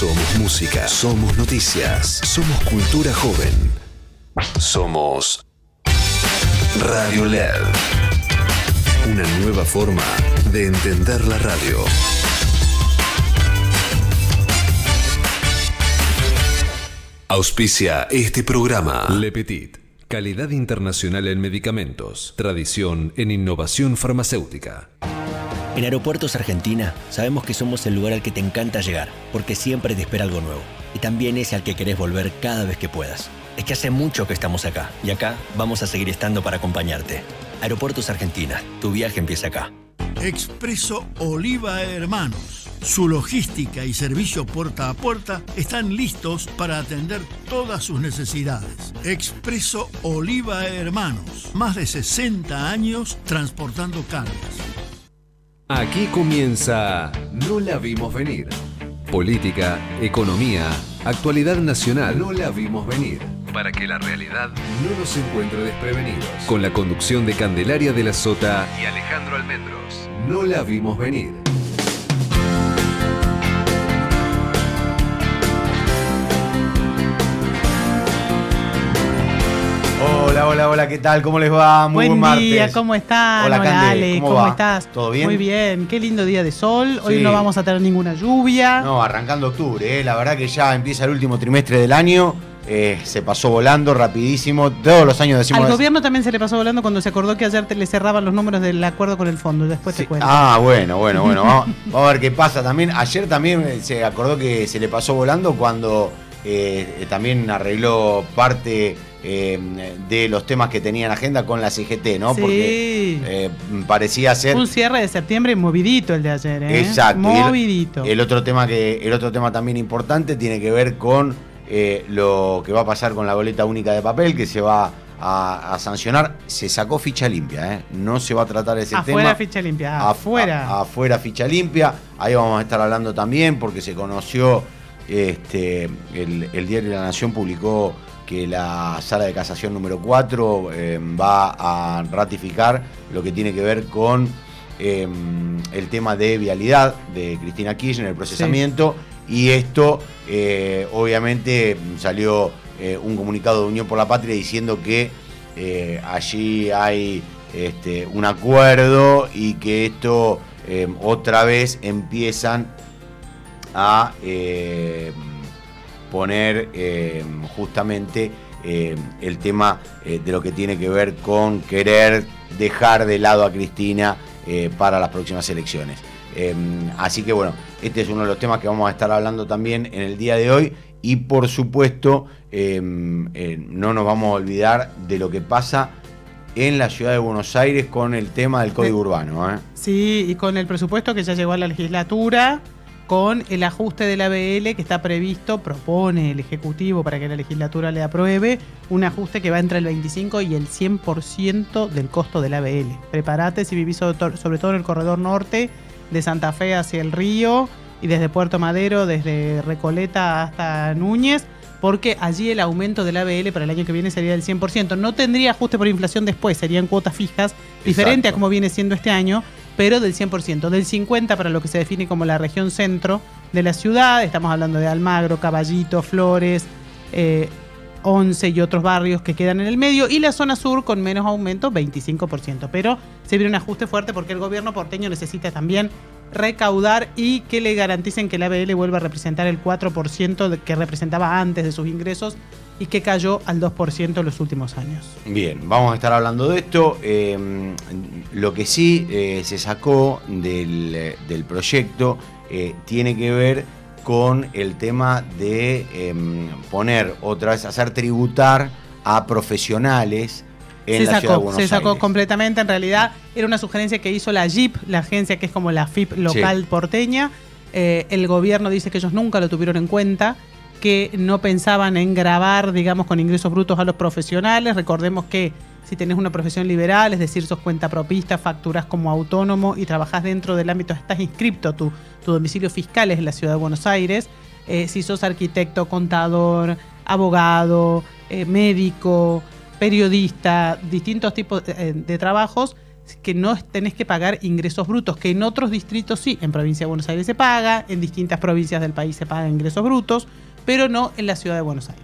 Somos música, somos noticias, somos cultura joven. Somos Radio LED. Una nueva forma de entender la radio. Auspicia este programa. Le Petit. Calidad internacional en medicamentos. Tradición en innovación farmacéutica. En Aeropuertos Argentina sabemos que somos el lugar al que te encanta llegar, porque siempre te espera algo nuevo. Y también ese al que querés volver cada vez que puedas. Es que hace mucho que estamos acá, y acá vamos a seguir estando para acompañarte. Aeropuertos Argentina, tu viaje empieza acá. Expreso Oliva Hermanos. Su logística y servicio puerta a puerta están listos para atender todas sus necesidades. Expreso Oliva Hermanos. Más de 60 años transportando cargas. Aquí comienza No la vimos venir. Política, economía, actualidad nacional. No la vimos venir. Para que la realidad no nos encuentre desprevenidos. Con la conducción de Candelaria de la Sota y Alejandro Almendros. No la vimos venir. Hola, ¿qué tal? ¿Cómo les va? Muy buen martes. Buen día, ¿cómo están? Hola, Cande, Ale, ¿cómo estás? ¿Todo bien? Muy bien, qué lindo día de sol. Hoy Sí. no vamos a tener ninguna lluvia. No, arrancando octubre, la verdad que ya empieza el último trimestre del año. Se pasó volando, rapidísimo. Todos los años decimos... Al gobierno también se le pasó volando cuando se acordó que ayer le cerraban los números del acuerdo con el fondo. Después Sí. te cuento. Bueno. Vamos a ver qué pasa también. Ayer también se acordó que se le pasó volando cuando también arregló parte de los temas que tenía en agenda con la CGT, ¿no? Sí. Porque parecía ser... Un cierre de septiembre movidito el de ayer, ¿eh? Exacto. Movidito. El otro tema también importante tiene que ver con lo que va a pasar con la boleta única de papel, que se va a sancionar. Se sacó ficha limpia, no se va a tratar ese tema. Afuera ficha limpia, afuera. Afuera ficha limpia. Ahí vamos a estar hablando también, porque se conoció, el diario La Nación publicó que la Sala de Casación número 4 va a ratificar lo que tiene que ver con el tema de vialidad de Cristina Kirchner, el procesamiento. Sí. Y esto, obviamente, salió un comunicado de Unión por la Patria diciendo que allí hay un acuerdo y que esto otra vez empiezan a poner justamente el tema de lo que tiene que ver con querer dejar de lado a Cristina para las próximas elecciones. Así que bueno, este es uno de los temas que vamos a estar hablando también en el día de hoy. Y por supuesto, no nos vamos a olvidar de lo que pasa en la ciudad de Buenos Aires con el tema del Código Urbano. Sí, y con el presupuesto que ya llegó a la legislatura, con el ajuste del ABL que está previsto, propone el Ejecutivo para que la legislatura le apruebe, un ajuste que va entre el 25 y el 100% del costo del ABL. Prepárate si vivís sobre todo en el corredor norte, de Santa Fe hacia el Río y desde Puerto Madero, desde Recoleta hasta Núñez, porque allí el aumento del ABL para el año que viene sería del 100%. No tendría ajuste por inflación después, serían cuotas fijas, diferente a como viene siendo este año, pero del 100%, del 50% para lo que se define como la región centro de la ciudad. Estamos hablando de Almagro, Caballito, Flores, 11 y otros barrios que quedan en el medio, y la zona sur con menos aumento, 25%. Pero se viene un ajuste fuerte porque el gobierno porteño necesita también recaudar y que le garanticen que el ABL vuelva a representar el 4% que representaba antes de sus ingresos y que cayó al 2% en los últimos años. Bien, vamos a estar hablando de esto. Lo que sí se sacó del proyecto tiene que ver con el tema de poner otra vez, hacer tributar a profesionales en la ciudad de Buenos Aires. Se sacó completamente. En realidad era una sugerencia que hizo la JIP, la agencia que es como la FIP local porteña. El gobierno dice que ellos nunca lo tuvieron en cuenta, que no pensaban en gravar, digamos, con ingresos brutos a los profesionales. Recordemos que si tenés una profesión liberal, es decir, sos cuentapropista, facturás como autónomo y trabajás dentro del ámbito, estás inscripto, tu domicilio fiscal es en la ciudad de Buenos Aires. Si sos arquitecto, contador, abogado, médico, periodista, distintos tipos de trabajos, que no tenés que pagar ingresos brutos, que en otros distritos sí, en provincia de Buenos Aires se paga, en distintas provincias del país se pagan ingresos brutos, pero no en la ciudad de Buenos Aires.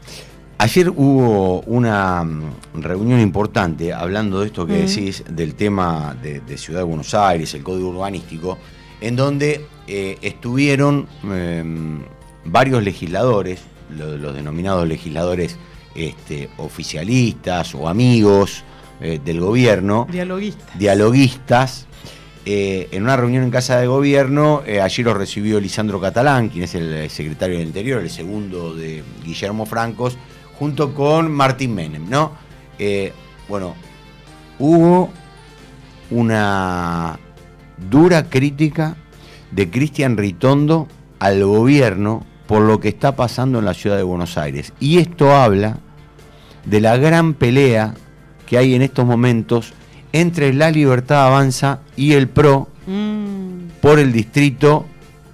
Ayer hubo una reunión importante hablando de esto que decís, del tema de Ciudad de Buenos Aires, el código urbanístico, en donde estuvieron varios legisladores, los denominados legisladores oficialistas o amigos del gobierno, dialoguistas, en una reunión en Casa de Gobierno. Allí los recibió Lisandro Catalán, quien es el secretario del Interior, el segundo de Guillermo Francos, junto con Martín Menem, ¿no? Bueno, hubo una dura crítica de Cristian Ritondo al gobierno por lo que está pasando en la ciudad de Buenos Aires. Y esto habla de la gran pelea que hay en estos momentos entre La Libertad Avanza y el PRO por el distrito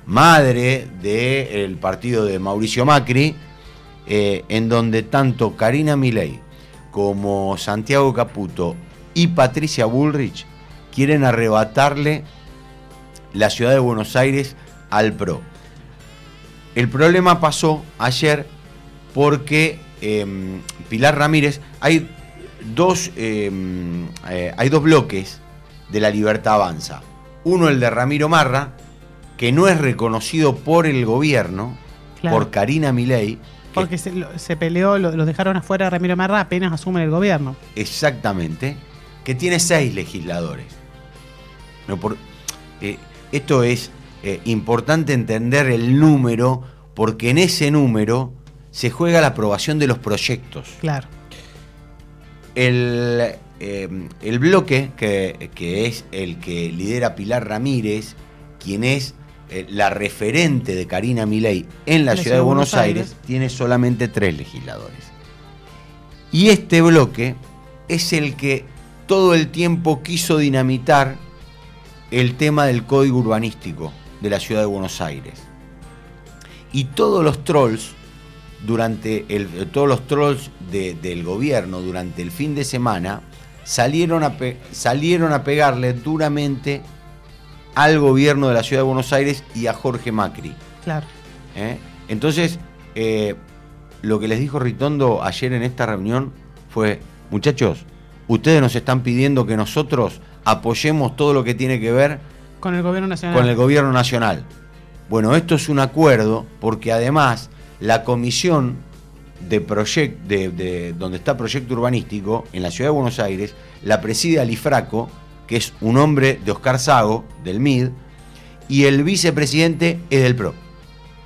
madre del partido de Mauricio Macri, en donde tanto Karina Milei como Santiago Caputo y Patricia Bullrich quieren arrebatarle la ciudad de Buenos Aires al PRO. El problema pasó ayer porque Pilar Ramírez, hay dos bloques de La Libertad Avanza. Uno, el de Ramiro Marra, que no es reconocido por el gobierno, claro, por Karina Milei. Porque se peleó, los dejaron afuera de Ramiro Marra apenas asumen el gobierno. Exactamente, que tiene 6 legisladores. Esto es importante entender el número, porque en ese número se juega la aprobación de los proyectos. Claro. El bloque, que es el que lidera Pilar Ramírez, quien es la referente de Karina Milei en la ciudad de Buenos Aires, tiene solamente 3 legisladores. Y este bloque es el que todo el tiempo quiso dinamitar el tema del código urbanístico de la ciudad de Buenos Aires. Y todos los trolls del gobierno durante el fin de semana salieron a pegarle duramente al gobierno de la ciudad de Buenos Aires y a Jorge Macri. Claro. Entonces, lo que les dijo Ritondo ayer en esta reunión fue: muchachos, ustedes nos están pidiendo que nosotros apoyemos todo lo que tiene que ver con el gobierno nacional. Con el gobierno nacional. Bueno, esto es un acuerdo porque además la comisión de donde está proyecto urbanístico en la ciudad de Buenos Aires la preside Alifraco, que es un hombre de Oscar Sago, del MID, y el vicepresidente es del PRO,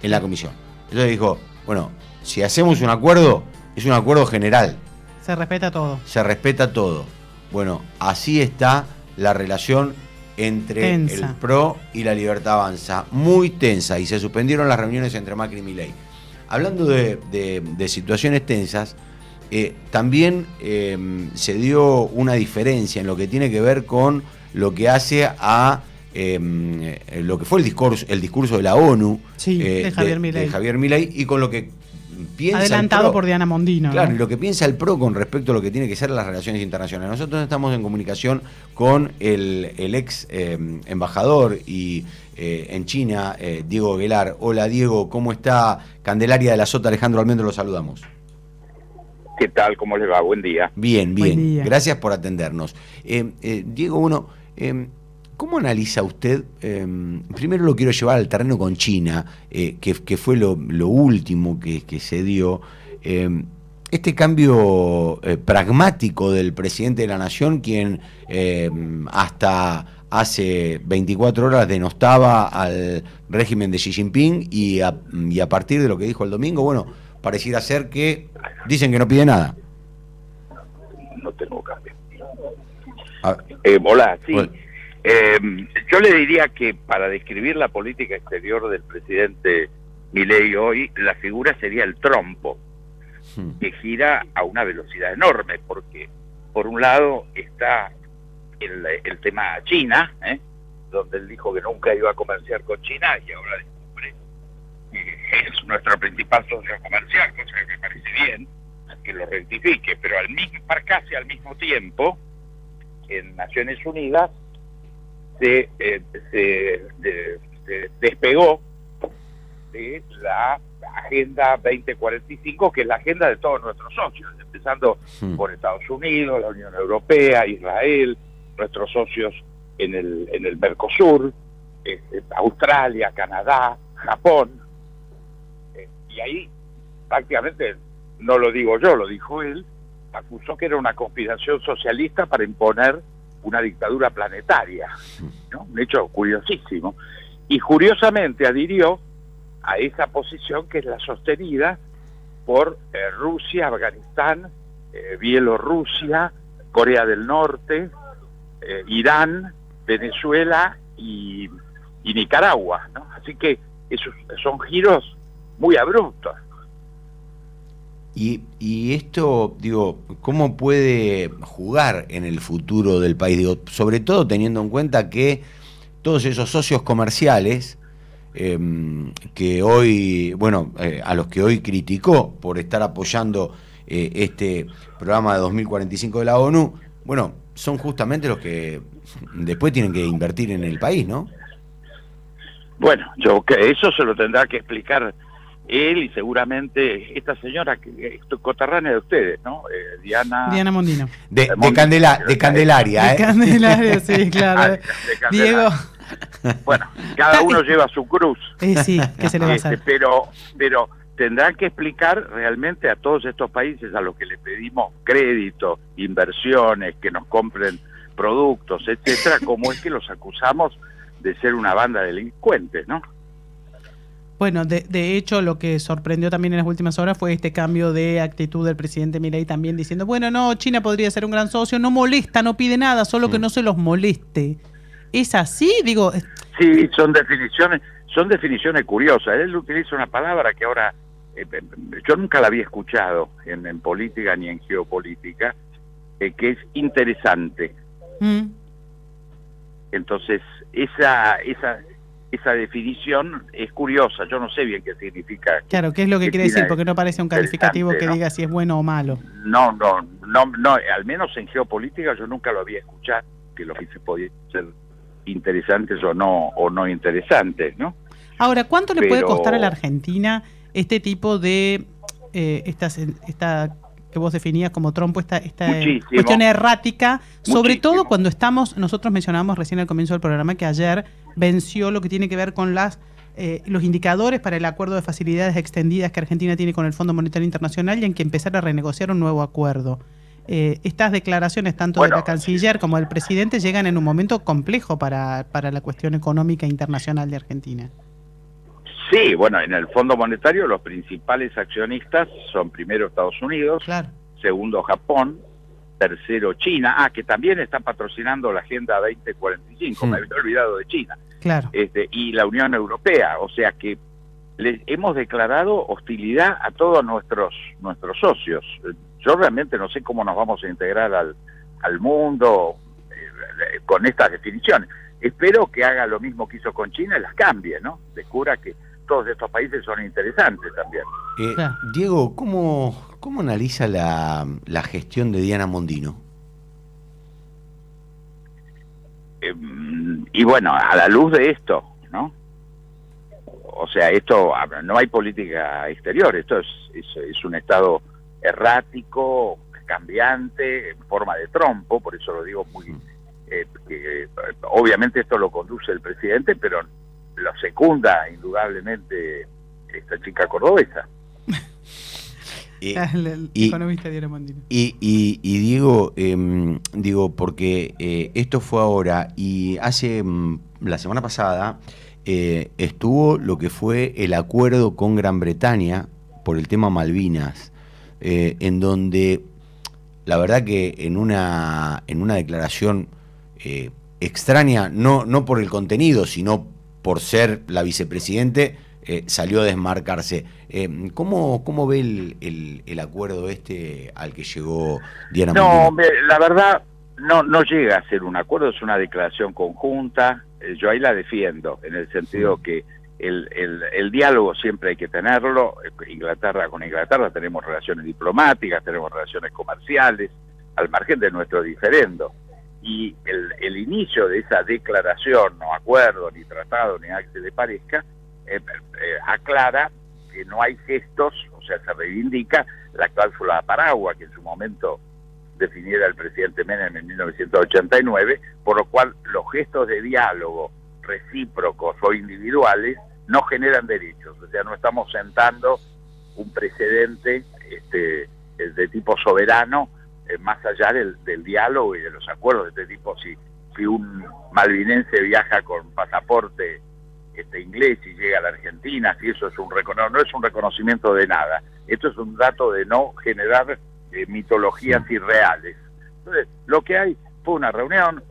en la comisión. Entonces dijo, bueno, si hacemos un acuerdo, es un acuerdo general. Se respeta todo. Se respeta todo. Bueno, así está la relación entre el PRO y La Libertad Avanza. Muy tensa, y se suspendieron las reuniones entre Macri y Milei. Hablando de situaciones tensas, también se dio una diferencia en lo que tiene que ver con lo que hace a lo que fue el discurso de la ONU, sí, de Javier Milei, y con lo que piensa adelantado el PRO, por Diana Mondino. claro, ¿no? Y lo que piensa el PRO con respecto a lo que tiene que ser las relaciones internacionales. Nosotros estamos en comunicación con el ex embajador y en China, Diego Aguilar. Hola Diego, ¿cómo está? Candelaria de la Sota, Alejandro Almendro, lo saludamos. ¿Qué tal? ¿Cómo les va? Buen día. Bien, bien. Buen día. Gracias por atendernos. Diego, ¿cómo analiza usted? Primero lo quiero llevar al terreno con China, que fue lo último que se dio. Este cambio pragmático del presidente de la Nación, quien hasta hace 24 horas denostaba al régimen de Xi Jinping, y a partir de lo que dijo el domingo, bueno, pareciera ser que dicen que no pide nada. No tengo cambio. Hola, sí. Hola. Yo le diría que para describir la política exterior del presidente Milei hoy, la figura sería el trompo, que gira a una velocidad enorme, porque por un lado está el tema China, donde él dijo que nunca iba a comerciar con China, y ahora descubre que es nuestro principal socio comercial, cosa que me parece bien que lo rectifique, pero casi al mismo tiempo en Naciones Unidas se despegó de la Agenda 2045, que es la agenda de todos nuestros socios, empezando por Estados Unidos, la Unión Europea, Israel, nuestros socios en el Mercosur, Australia, Canadá, Japón, y ahí prácticamente, no lo digo yo, lo dijo él, acusó que era una conspiración socialista para imponer una dictadura planetaria, ¿no? Un hecho curiosísimo. Y curiosamente adhirió a esa posición que es la sostenida por Rusia, Afganistán, Bielorrusia, Corea del Norte, Irán, Venezuela y Nicaragua, ¿no? Así que esos son giros muy abruptos. Y esto, digo, ¿cómo puede jugar en el futuro del país? Digo, sobre todo teniendo en cuenta que todos esos socios comerciales que hoy, bueno, a los que hoy criticó por estar apoyando este programa de 2045 de la ONU, bueno, son justamente los que después tienen que invertir en el país, ¿no? Bueno, yo que eso se lo tendrá que explicar él y seguramente esta señora que es coterránea de ustedes, ¿no? Diana Mondino. De Candelaria, De Candelaria, sí, claro. De Candelaria. Diego. Bueno, cada uno lleva su cruz. Sí, ¿qué se le va a hacer? Pero tendrán que explicar realmente a todos estos países a los que le pedimos crédito, inversiones, que nos compren productos, etcétera, cómo es que los acusamos de ser una banda de delincuentes, ¿no? Bueno, de hecho, lo que sorprendió también en las últimas horas fue este cambio de actitud del presidente Milei también diciendo, bueno, no, China podría ser un gran socio, no molesta, no pide nada, solo que no se los moleste. ¿Es así? Digo... Sí, son definiciones curiosas. Él utiliza una palabra que ahora yo nunca la había escuchado en política ni en geopolítica, que es interesante. Entonces, esa definición es curiosa, yo no sé bien qué significa. Claro, ¿qué es lo que quiere decir? Porque no parece un calificativo que, ¿no?, diga si es bueno o malo. No, al menos en geopolítica yo nunca lo había escuchado, que los países podían ser interesantes o no interesantes, ¿no? Ahora, ¿cuánto le puede costar a la Argentina este tipo de esta que vos definías como trompo, esta cuestión errática, sobre todo cuando nosotros mencionábamos recién al comienzo del programa que ayer venció lo que tiene que ver con los indicadores para el acuerdo de facilidades extendidas que Argentina tiene con el Fondo Monetario Internacional y en que empezar a renegociar un nuevo acuerdo. Estas declaraciones tanto de la canciller como del presidente llegan en un momento complejo para la cuestión económica internacional de Argentina. Sí, bueno, en el Fondo Monetario los principales accionistas son primero Estados Unidos, claro, segundo Japón, tercero China, que también está patrocinando la Agenda 2045, me había olvidado de China, claro, y la Unión Europea, o sea que les hemos declarado hostilidad a todos nuestros socios. Yo realmente no sé cómo nos vamos a integrar al mundo con estas definiciones. Espero que haga lo mismo que hizo con China y las cambie, ¿no? Descubra que todos estos países son interesantes también. Diego, ¿cómo analiza la gestión de Diana Mondino? Y bueno, a la luz de esto, ¿no? O sea, esto no hay política exterior, esto es un estado errático, cambiante, en forma de trompo, por eso lo digo muy... obviamente esto lo conduce el presidente, pero lo secunda indudablemente esta chica cordobesa. El economista Diana Mondino. Y digo, porque esto fue ahora, y hace la semana pasada estuvo lo que fue el acuerdo con Gran Bretaña por el tema Malvinas, en donde la verdad que en una declaración extraña, no por el contenido, sino por ser la vicepresidente, salió a desmarcarse. ¿Cómo ve el acuerdo al que llegó Diana Mondino? No, la verdad no llega a ser un acuerdo, es una declaración conjunta. Yo ahí la defiendo, en el sentido que el diálogo siempre hay que tenerlo. Con Inglaterra tenemos relaciones diplomáticas, tenemos relaciones comerciales, al margen de nuestro diferendo. y el inicio de esa declaración, no acuerdo, ni tratado, ni nada que se le parezca, aclara que no hay gestos, o sea, se reivindica la cláusula Paragua, que en su momento definiera el presidente Menem en 1989, por lo cual los gestos de diálogo recíprocos o individuales no generan derechos, o sea, no estamos sentando un precedente de tipo soberano, más allá del diálogo y de los acuerdos de este tipo. Si un malvinense viaja con pasaporte inglés y llega a la Argentina, si eso es no es un reconocimiento de nada, esto es un dato de no generar mitologías irreales. Entonces, lo que hay fue una reunión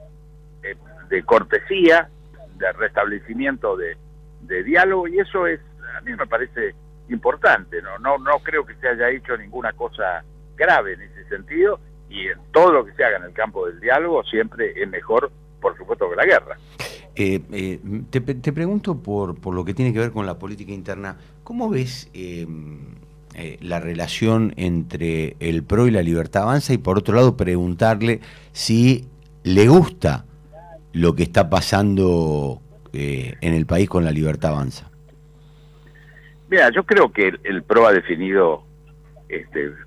de cortesía, de restablecimiento de diálogo, y eso a mí me parece importante. No creo que se haya hecho ninguna cosa grave en ese sentido, y en todo lo que se haga en el campo del diálogo siempre es mejor, por supuesto, que la guerra. Te pregunto por lo que tiene que ver con la política interna, ¿cómo ves la relación entre el PRO y la Libertad Avanza? Y por otro lado, preguntarle si le gusta lo que está pasando en el país con la Libertad Avanza. Mira, yo creo que el PRO ha definido,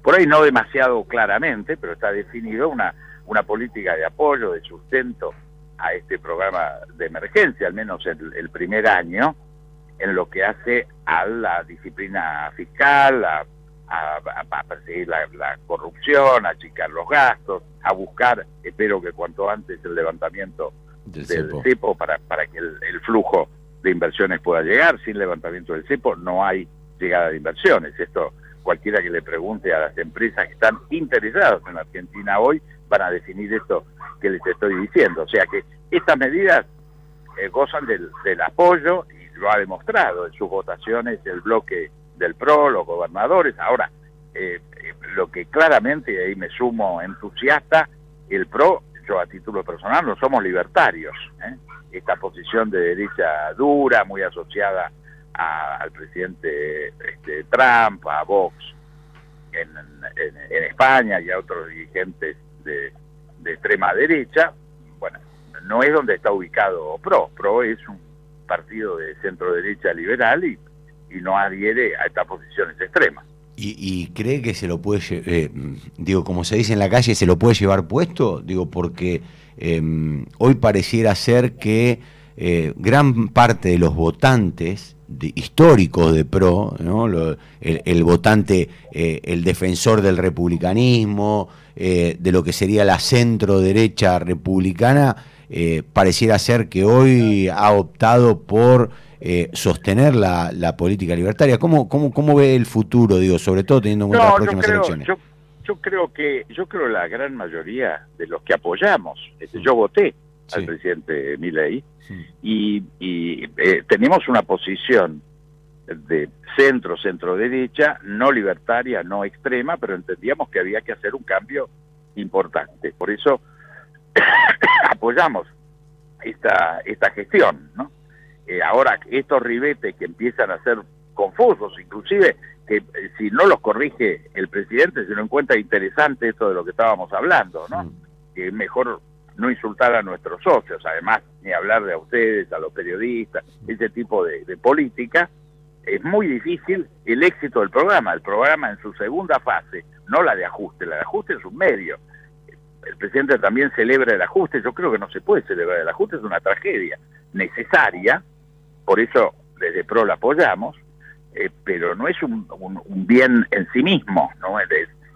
por ahí no demasiado claramente, pero está definido una política de apoyo, de sustento a este programa de emergencia, al menos el primer año, en lo que hace a la disciplina fiscal, a perseguir la corrupción, a achicar los gastos, a buscar, espero que cuanto antes, el levantamiento del cepo para que el flujo de inversiones pueda llegar. Sin levantamiento del cepo no hay llegada de inversiones. Esto, cualquiera que le pregunte a las empresas que están interesadas en la Argentina hoy, van a definir esto que les estoy diciendo. O sea que estas medidas gozan del apoyo, y lo ha demostrado en sus votaciones el bloque del PRO, los gobernadores. Ahora, lo que claramente, y ahí me sumo entusiasta, el PRO, yo a título personal, no somos libertarios. Esta posición de derecha dura, muy asociada al presidente Trump, a Vox en España y a otros dirigentes de extrema derecha, bueno, no es donde está ubicado PRO. PRO es un partido de centro derecha liberal y no adhiere a estas posiciones extremas. ¿Y cree que se lo puede, como se dice en la calle, se lo puede llevar puesto? Porque hoy pareciera ser que gran parte de los votantes históricos de PRO, ¿no? el votante, el defensor del republicanismo, de lo que sería la centro derecha republicana, pareciera ser que hoy ha optado por sostener la política libertaria. ¿Cómo ve el futuro, sobre todo teniendo en cuenta las próximas elecciones? Yo creo que la gran mayoría de los que apoyamos, yo voté al presidente Milei, y tenemos una posición de centro derecha, no libertaria, no extrema, pero entendíamos que había que hacer un cambio importante. Por eso apoyamos esta gestión, ¿no? Ahora, estos ribetes que empiezan a ser confusos, inclusive que si no los corrige el presidente, se lo encuentra interesante esto de lo que estábamos hablando, ¿no? Que es mejor no insultar a nuestros socios, además, ni hablar de a ustedes, a los periodistas, ese tipo de política. Es muy difícil el éxito del programa. El programa en su segunda fase, no la de ajuste es un medio. El presidente también celebra el ajuste. Yo creo que no se puede celebrar el ajuste, es una tragedia necesaria, por eso desde PRO la apoyamos, pero no es un bien en sí mismo, ¿no?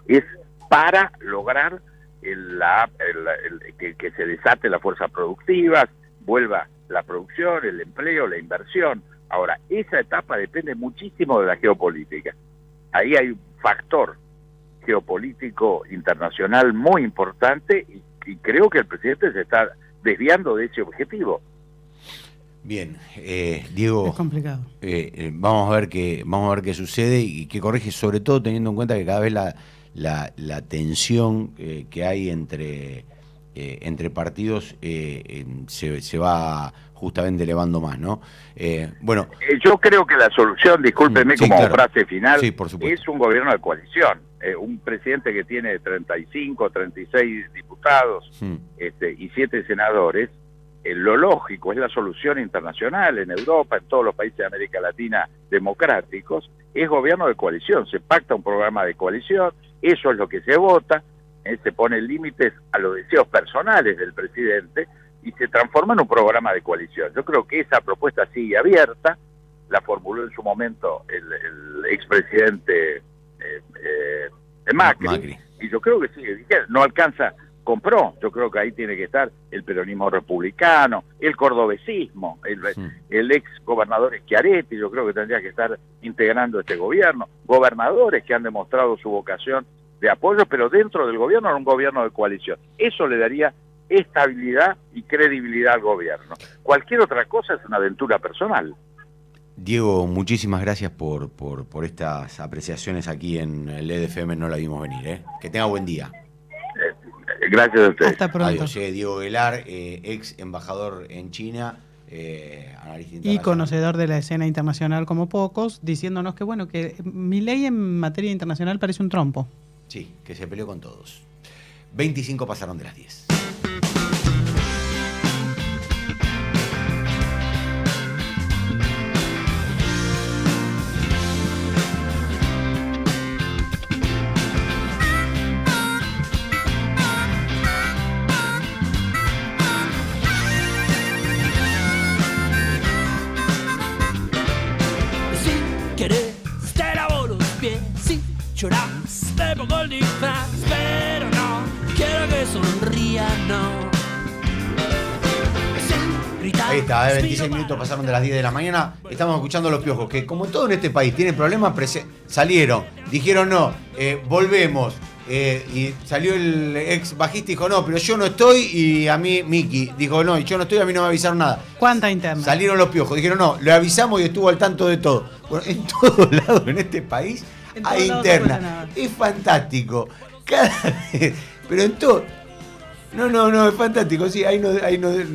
Es para lograr que se desate la fuerza productiva, vuelva la producción, el empleo, la inversión. Ahora, esa etapa depende muchísimo de la geopolítica. Ahí hay un factor geopolítico internacional muy importante y creo que el presidente se está desviando de ese objetivo. Bien, Diego, es complicado. Vamos a ver qué sucede y qué corrige, sobre todo teniendo en cuenta que cada vez la tensión que hay entre partidos se va justamente elevando más, ¿no? Yo creo que la solución, discúlpeme, como claro. frase final, sí, por supuesto, es un gobierno de coalición. un presidente que tiene 35, 36 diputados y 7 senadores, lo lógico es la solución internacional en Europa, en todos los países de América Latina democráticos, es gobierno de coalición, se pacta un programa de coalición, eso es lo que se vota, se pone límites a los deseos personales del presidente y se transforma en un programa de coalición. Yo creo que esa propuesta sigue abierta, la formuló en su momento el expresidente Macri, y yo creo que sigue vigente, no alcanza, compró, yo creo que ahí tiene que estar el peronismo republicano, el cordobesismo, el ex gobernador Schiaretti, yo creo que tendría que estar integrando este gobierno, gobernadores que han demostrado su vocación de apoyo, pero dentro del gobierno era un gobierno de coalición. Eso le daría estabilidad y credibilidad al gobierno. Cualquier otra cosa es una aventura personal. Diego, muchísimas gracias por estas apreciaciones aquí en el EDFM, no la vimos venir, ¿eh? Que tenga buen día. Gracias a ustedes. Hasta pronto. Adiós, Diego Velar, ex embajador en China, analista internacional. Y conocedor de la escena internacional como pocos, diciéndonos que bueno, que Milei en materia internacional parece un trompo. Sí, que se peleó con todos. 25 pasaron de las 10. Llorás, te pongo el disfraz, pero no quiero que sonría, no. Ahí está, 26 minutos pasaron de las 10 de la mañana. Estamos escuchando a Los Piojos, que como todo en este país tienen problemas, salieron, dijeron no, volvemos. Y salió el ex bajista y dijo no, pero yo no estoy, y a mí Miki dijo no, y yo no estoy, a mí no me avisaron nada. ¿Cuánta interna? Salieron Los Piojos, dijeron no, le avisamos y estuvo al tanto de todo. Bueno, en todos lados en este país hay interna. Es fantástico. Cada vez, pero en todo. No, es fantástico. Sí, ahí no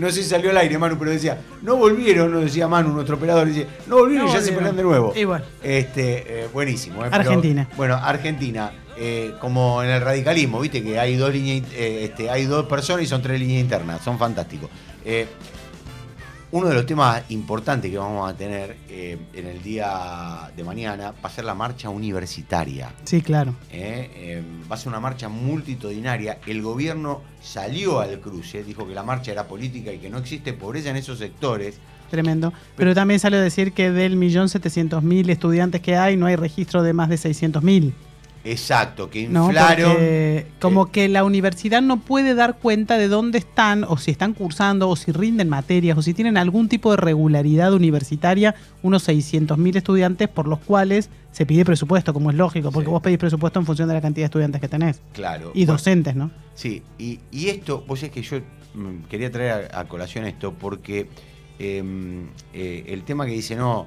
sé si salió al aire, Manu, pero decía, no volvieron, nos decía Manu, nuestro operador, decía, no volvieron y ya se pelean de nuevo. Igual. Buenísimo. Argentina. Pero, bueno, Argentina, como en el radicalismo, viste que hay dos líneas, hay dos personas y son 3 líneas internas, son fantásticos. Uno de los temas importantes que vamos a tener en el día de mañana va a ser la marcha universitaria. Sí, claro. Va a ser una marcha multitudinaria. El gobierno salió al cruce, dijo que la marcha era política y que no existe pobreza en esos sectores. Tremendo. Pero también salió a decir que del 1.700.000 estudiantes que hay, no hay registro de más de 600.000. Exacto, que No, inflaron. como que la universidad no puede dar cuenta de dónde están, o si están cursando, o si rinden materias, o si tienen algún tipo de regularidad universitaria, unos 600.000 estudiantes por los cuales se pide presupuesto, como es lógico, porque vos pedís presupuesto en función de la cantidad de estudiantes que tenés. Claro. Y docentes, ¿no? Sí, y esto, vos sabés que yo quería traer a colación esto, porque el tema que dice, no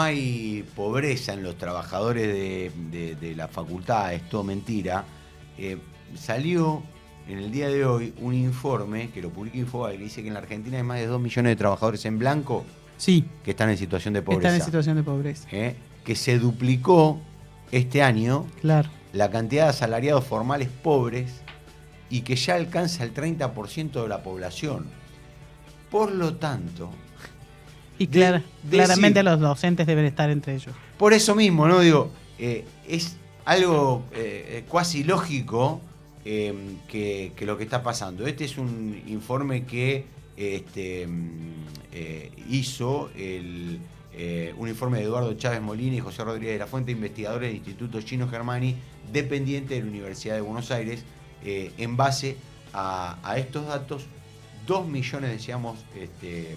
hay pobreza en los trabajadores de la facultad, es todo mentira. Salió en el día de hoy un informe que lo publica Infobae que dice que en la Argentina hay más de 2 millones de trabajadores en blanco que están en situación de pobreza. Están en situación de pobreza. Que se duplicó este año la cantidad de asalariados formales pobres y que ya alcanza el 30% de la población. Por lo tanto... Y claramente los docentes deben estar entre ellos. Por eso mismo, ¿no? Digo, es algo cuasi lógico que lo que está pasando. Este es un informe que hizo un informe de Eduardo Chávez Molina y José Rodríguez de la Fuente, investigadores del Instituto Gino Germani, dependiente de la Universidad de Buenos Aires, en base a estos datos. 2 millones, decíamos...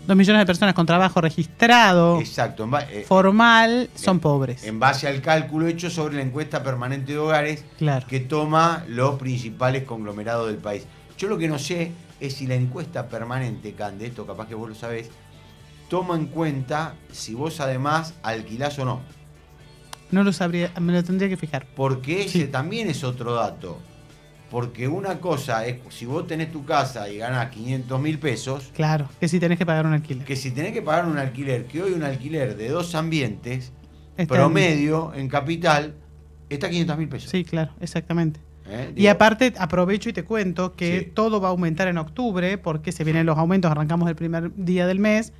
2 millones de personas con trabajo registrado, exacto, formal, son pobres. En base al cálculo hecho sobre la encuesta permanente de hogares que toma los principales conglomerados del país. Yo lo que no sé es si la encuesta permanente, Cande, esto capaz que vos lo sabés, toma en cuenta si vos además alquilás o no. No lo sabría, me lo tendría que fijar. Porque ese también es otro dato. Porque una cosa es, si vos tenés tu casa y ganás 500.000 pesos... Claro, que si tenés que pagar un alquiler. Que si tenés que pagar un alquiler, que hoy un alquiler de 2 ambientes, promedio en Capital, Está a 500.000 pesos. Sí, claro, exactamente. Y Digo, aparte, aprovecho y te cuento que Sí. todo va a aumentar en octubre, porque se vienen los aumentos, arrancamos el primer día del mes,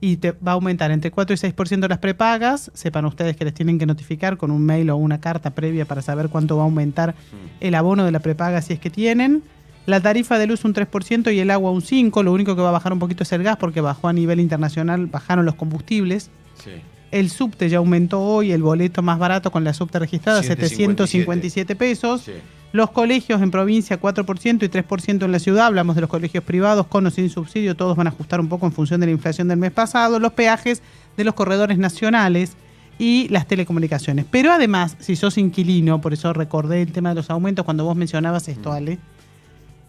y te va a aumentar entre 4 y 6% las prepagas. Sepan ustedes que les tienen que notificar con un mail o una carta previa para saber cuánto va a aumentar el abono de la prepaga si es que tienen. La tarifa de luz un 3% y el agua un 5%. Lo único que va a bajar un poquito es el gas, porque bajó a nivel internacional, bajaron los combustibles. Sí. El subte ya aumentó hoy, el boleto más barato con la subte registrada, 757 757 pesos. Sí. Los colegios en provincia 4% y 3% en la ciudad. Hablamos de los colegios privados con o sin subsidio. Todos van a ajustar un poco en función de la inflación del mes pasado. Los peajes de los corredores nacionales y las telecomunicaciones. Pero además, si sos inquilino, por eso recordé el tema de los aumentos cuando vos mencionabas esto, Ale,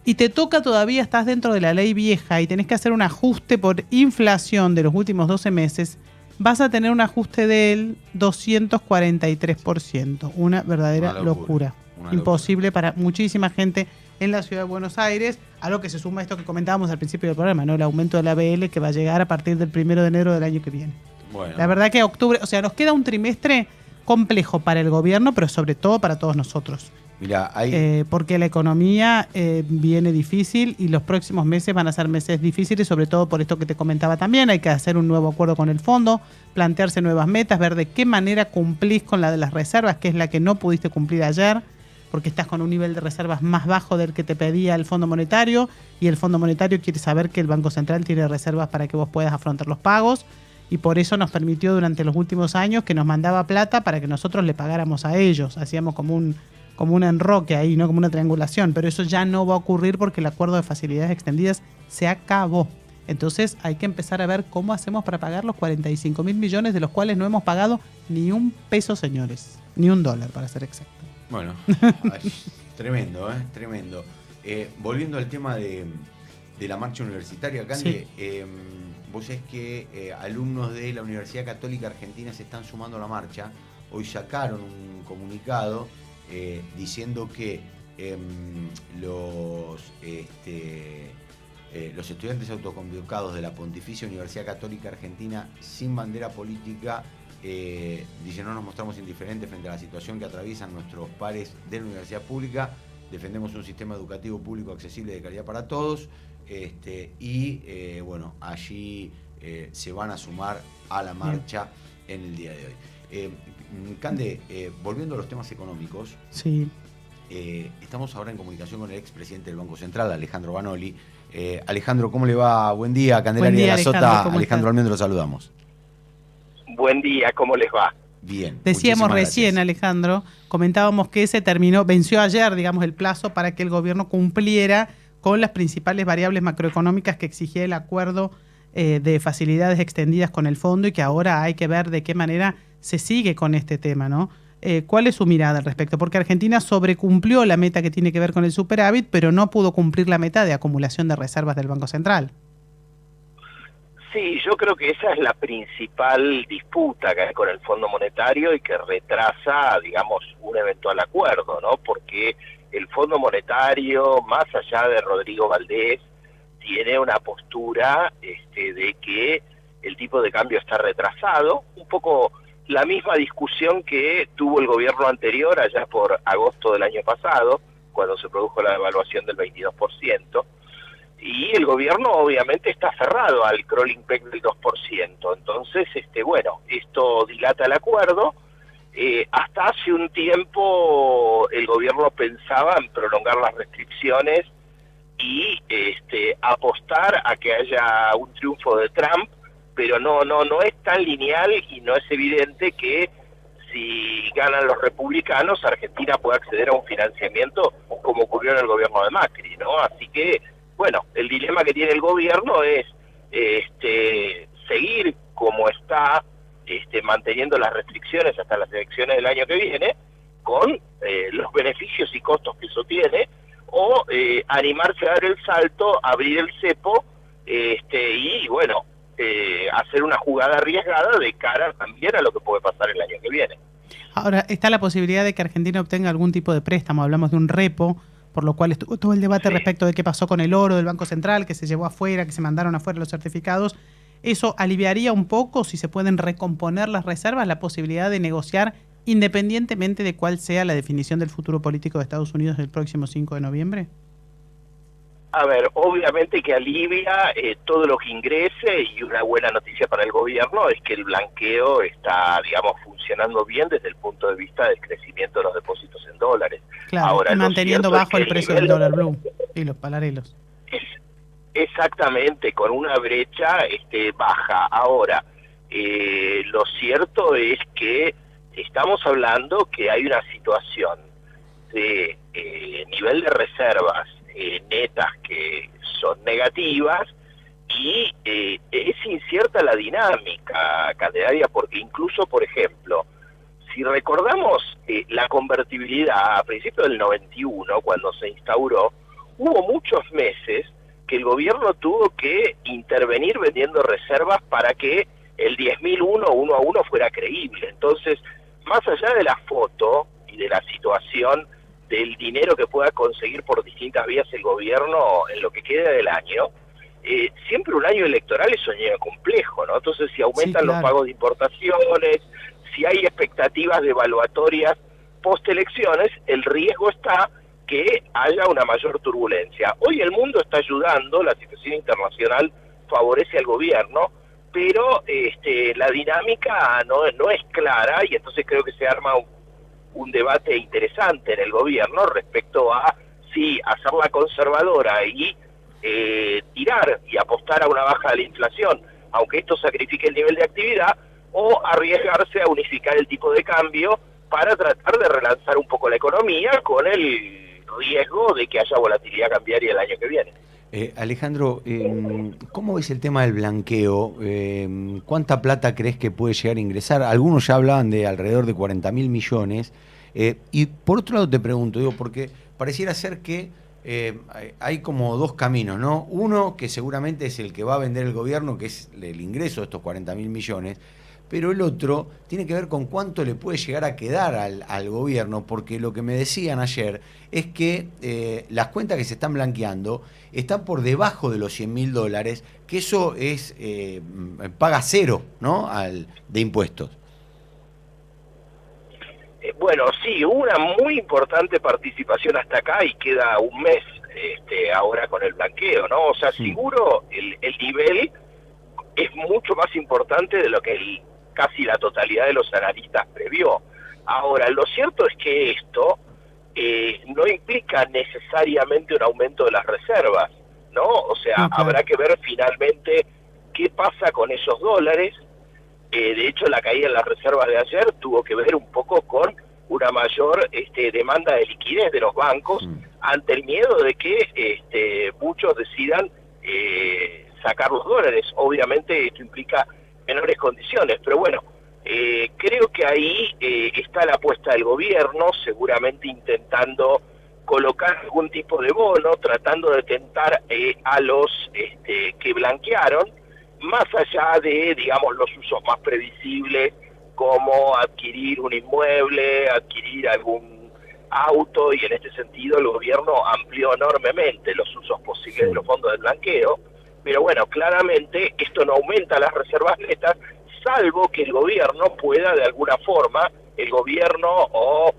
y te toca todavía, estás dentro de la ley vieja y tenés que hacer un ajuste por inflación de los últimos 12 meses, vas a tener un ajuste del 243%. Una verdadera Una locura. Una Imposible para muchísima gente en la ciudad de Buenos Aires, a lo que se suma esto que comentábamos al principio del programa, ¿no? El aumento de la ABL que va a llegar a partir del 1 de enero del año que viene. Bueno. La verdad que octubre, o sea, nos queda un trimestre complejo para el gobierno, pero sobre todo para todos nosotros. Mira, hay... Porque la economía viene difícil y los próximos meses van a ser meses difíciles, sobre todo por esto que te comentaba también. Hay que hacer un nuevo acuerdo con el fondo, plantearse nuevas metas, ver de qué manera cumplís con la de las reservas, que es la que no pudiste cumplir ayer, porque estás con un nivel de reservas más bajo del que te pedía el Fondo Monetario, y el Fondo Monetario quiere saber que el Banco Central tiene reservas para que vos puedas afrontar los pagos, y por eso nos permitió durante los últimos años que nos mandaba plata para que nosotros le pagáramos a ellos. Hacíamos como un enroque ahí, ¿no? Como una triangulación, pero eso ya no va a ocurrir porque el acuerdo de facilidades extendidas se acabó. Entonces hay que empezar a ver cómo hacemos para pagar los 45.000 millones de los cuales no hemos pagado ni un peso, señores, ni $1 para ser exacto. Bueno, ay, tremendo, tremendo. Volviendo al tema de la marcha universitaria, Cande, vos sabés que alumnos de la Universidad Católica Argentina se están sumando a la marcha. Hoy sacaron un comunicado diciendo que los estudiantes autoconvocados de la Pontificia Universidad Católica Argentina sin bandera política dicen: no nos mostramos indiferentes frente a la situación que atraviesan nuestros pares de la universidad pública, defendemos un sistema educativo público accesible de calidad para todos, bueno, allí se van a sumar a la marcha en el día de hoy. Cande, volviendo a los temas económicos, sí. Estamos ahora en comunicación con el expresidente del Banco Central, Alejandro Banoli. Alejandro, ¿cómo le va? Buen día, Candelaria de la Sota. Alejandro Almendro, lo saludamos. Buen día, ¿cómo les va? Bien. Decíamos recién, gracias. Alejandro, comentábamos que venció ayer, digamos, el plazo para que el gobierno cumpliera con las principales variables macroeconómicas que exigía el acuerdo de facilidades extendidas con el fondo, y que ahora hay que ver de qué manera se sigue con este tema, ¿no? ¿Cuál es su mirada al respecto? Porque Argentina sobrecumplió la meta que tiene que ver con el superávit, pero no pudo cumplir la meta de acumulación de reservas del Banco Central. Sí, yo creo que esa es la principal disputa que hay con el Fondo Monetario y que retrasa, digamos, un eventual acuerdo, ¿no? Porque el Fondo Monetario, más allá de Rodrigo Valdés, tiene una postura de que el tipo de cambio está retrasado, un poco la misma discusión que tuvo el gobierno anterior allá por agosto del año pasado, cuando se produjo la devaluación del 22%, y el gobierno obviamente está aferrado al crawling peg del 2%, entonces, bueno, esto dilata el acuerdo. Hasta hace un tiempo el gobierno pensaba en prolongar las restricciones y apostar a que haya un triunfo de Trump, pero no es tan lineal y no es evidente que si ganan los republicanos Argentina pueda acceder a un financiamiento como ocurrió en el gobierno de Macri, ¿no? Así que, bueno, el dilema que tiene el gobierno es seguir como está, manteniendo las restricciones hasta las elecciones del año que viene, con los beneficios y costos que eso tiene, o animarse a dar el salto, abrir el cepo, y bueno, hacer una jugada arriesgada de cara también a lo que puede pasar el año que viene. Ahora, está la posibilidad de que Argentina obtenga algún tipo de préstamo, hablamos de un repo, por lo cual estuvo todo el debate respecto de qué pasó con el oro del Banco Central, que se llevó afuera, que se mandaron afuera los certificados. ¿Eso aliviaría un poco, si se pueden recomponer las reservas, la posibilidad de negociar independientemente de cuál sea la definición del futuro político de Estados Unidos el próximo 5 de noviembre? A ver, obviamente que alivia todo lo que ingrese, y una buena noticia para el gobierno es que el blanqueo está, digamos, funcionando bien desde el punto de vista del crecimiento de los depósitos en dólares. Claro, ahora, y manteniendo lo cierto bajo es el que precio nivel del dólar blue y los paralelos. Exactamente, con una brecha baja. Ahora, lo cierto es que estamos hablando que hay una situación de nivel de reservas netas que son negativas, y es incierta la dinámica candelaria, porque incluso, por ejemplo, si recordamos la convertibilidad a principios del 91, cuando se instauró, hubo muchos meses que el gobierno tuvo que intervenir vendiendo reservas para que el 10.001 uno a uno fuera creíble. Entonces, más allá de la foto y de la situación del dinero que pueda conseguir por distintas vías el gobierno en lo que queda del año, siempre un año electoral es un año complejo, ¿no? Entonces, si aumentan Sí, claro, los pagos de importaciones, si hay expectativas devaluatorias post-elecciones, el riesgo está que haya una mayor turbulencia. Hoy el mundo está ayudando, la situación internacional favorece al gobierno, pero la dinámica no es clara, y entonces creo que se arma un debate interesante en el gobierno respecto a si hacerla conservadora y tirar y apostar a una baja de la inflación, aunque esto sacrifique el nivel de actividad, o arriesgarse a unificar el tipo de cambio para tratar de relanzar un poco la economía con el riesgo de que haya volatilidad cambiaria el año que viene. Alejandro, ¿cómo ves el tema del blanqueo? ¿Cuánta plata crees que puede llegar a ingresar? Algunos ya hablaban de alrededor de 40.000 millones. Y por otro lado te pregunto, porque pareciera ser que hay como dos caminos, ¿no? Uno que seguramente es el que va a vender el gobierno, que es el ingreso de estos 40.000 millones, pero el otro tiene que ver con cuánto le puede llegar a quedar al gobierno, porque lo que me decían ayer es que las cuentas que se están blanqueando están por debajo de los $100.000, que eso es paga cero, ¿no? De impuestos. Bueno, sí, hubo una muy importante participación hasta acá y queda un mes ahora con el blanqueo, ¿no? O sea, seguro el nivel es mucho más importante de lo que casi la totalidad de los analistas previó. Ahora, lo cierto es que esto no implica necesariamente un aumento de las reservas, ¿no? O sea, No, claro, habrá que ver finalmente qué pasa con esos dólares. De hecho, la caída en las reservas de ayer tuvo que ver un poco con una mayor demanda de liquidez de los bancos ante el miedo de que muchos decidan sacar los dólares. Obviamente esto implica menores condiciones, pero bueno, creo que ahí está la apuesta del gobierno, seguramente intentando colocar algún tipo de bono, tratando de tentar a los que blanquearon, más allá de, digamos, los usos más previsibles, como adquirir un inmueble, adquirir algún auto, y en este sentido el gobierno amplió enormemente los usos posibles de los fondos de blanqueo. Pero bueno, claramente esto no aumenta las reservas netas, salvo que el gobierno pueda de alguna forma, el gobierno o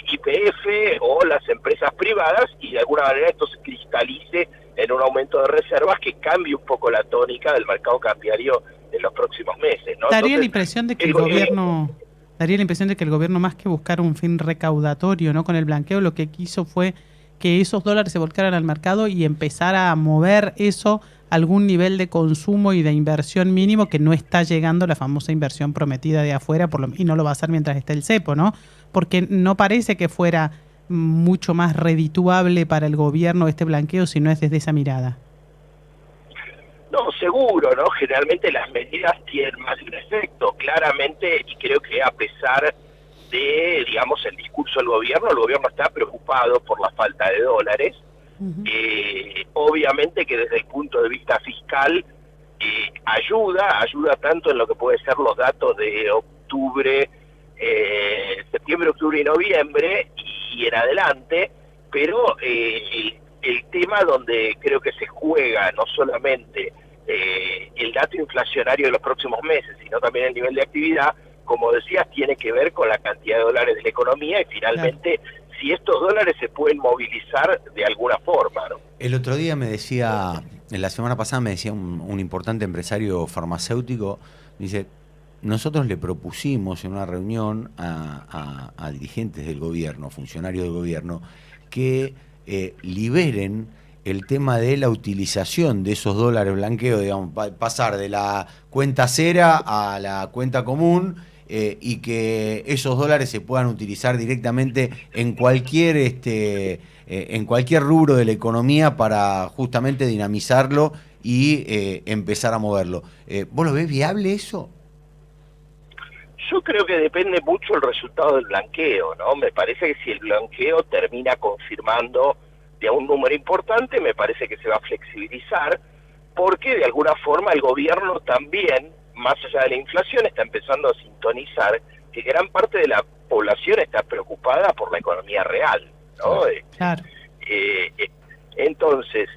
YPF o las empresas privadas, y de alguna manera esto se cristalice en un aumento de reservas que cambie un poco la tónica del mercado cambiario en los próximos meses, ¿no? Daría la impresión de que el gobierno, más que buscar un fin recaudatorio, ¿no?, con el blanqueo, lo que quiso fue que esos dólares se volcaran al mercado y empezar a mover eso a algún nivel de consumo y de inversión mínimo, que no está llegando la famosa inversión prometida de afuera, y no lo va a hacer mientras esté el cepo, ¿no? Porque no parece que fuera mucho más redituable para el gobierno este blanqueo si no es desde esa mirada. No, seguro, ¿no? Generalmente las medidas tienen más de un efecto, claramente, y creo que a pesar de, digamos, el discurso del gobierno, el gobierno está preocupado por la falta de dólares. Obviamente que desde el punto de vista fiscal ayuda tanto en lo que puede ser los datos de octubre, septiembre, octubre y noviembre y en adelante, pero el tema donde creo que se juega no solamente el dato inflacionario de los próximos meses, sino también el nivel de actividad, como decías, tiene que ver con la cantidad de dólares de la economía y finalmente si estos dólares se pueden movilizar de alguna forma, ¿no? El otro día me decía, en la semana pasada me decía un importante empresario farmacéutico, dice, nosotros le propusimos en una reunión a dirigentes del gobierno, funcionarios del gobierno, que liberen el tema de la utilización de esos dólares blanqueos, digamos, pasar de la cuenta cera a la cuenta común, y que esos dólares se puedan utilizar directamente en cualquier rubro de la economía para justamente dinamizarlo y empezar a moverlo. ¿Vos lo ves viable eso? Yo creo que depende mucho el resultado del blanqueo, ¿no? Me parece que si el blanqueo termina confirmando de un número importante, me parece que se va a flexibilizar, porque de alguna forma el gobierno también, más allá de la inflación, está empezando a sintonizar que gran parte de la población está preocupada por la economía real, ¿no? Claro. Entonces,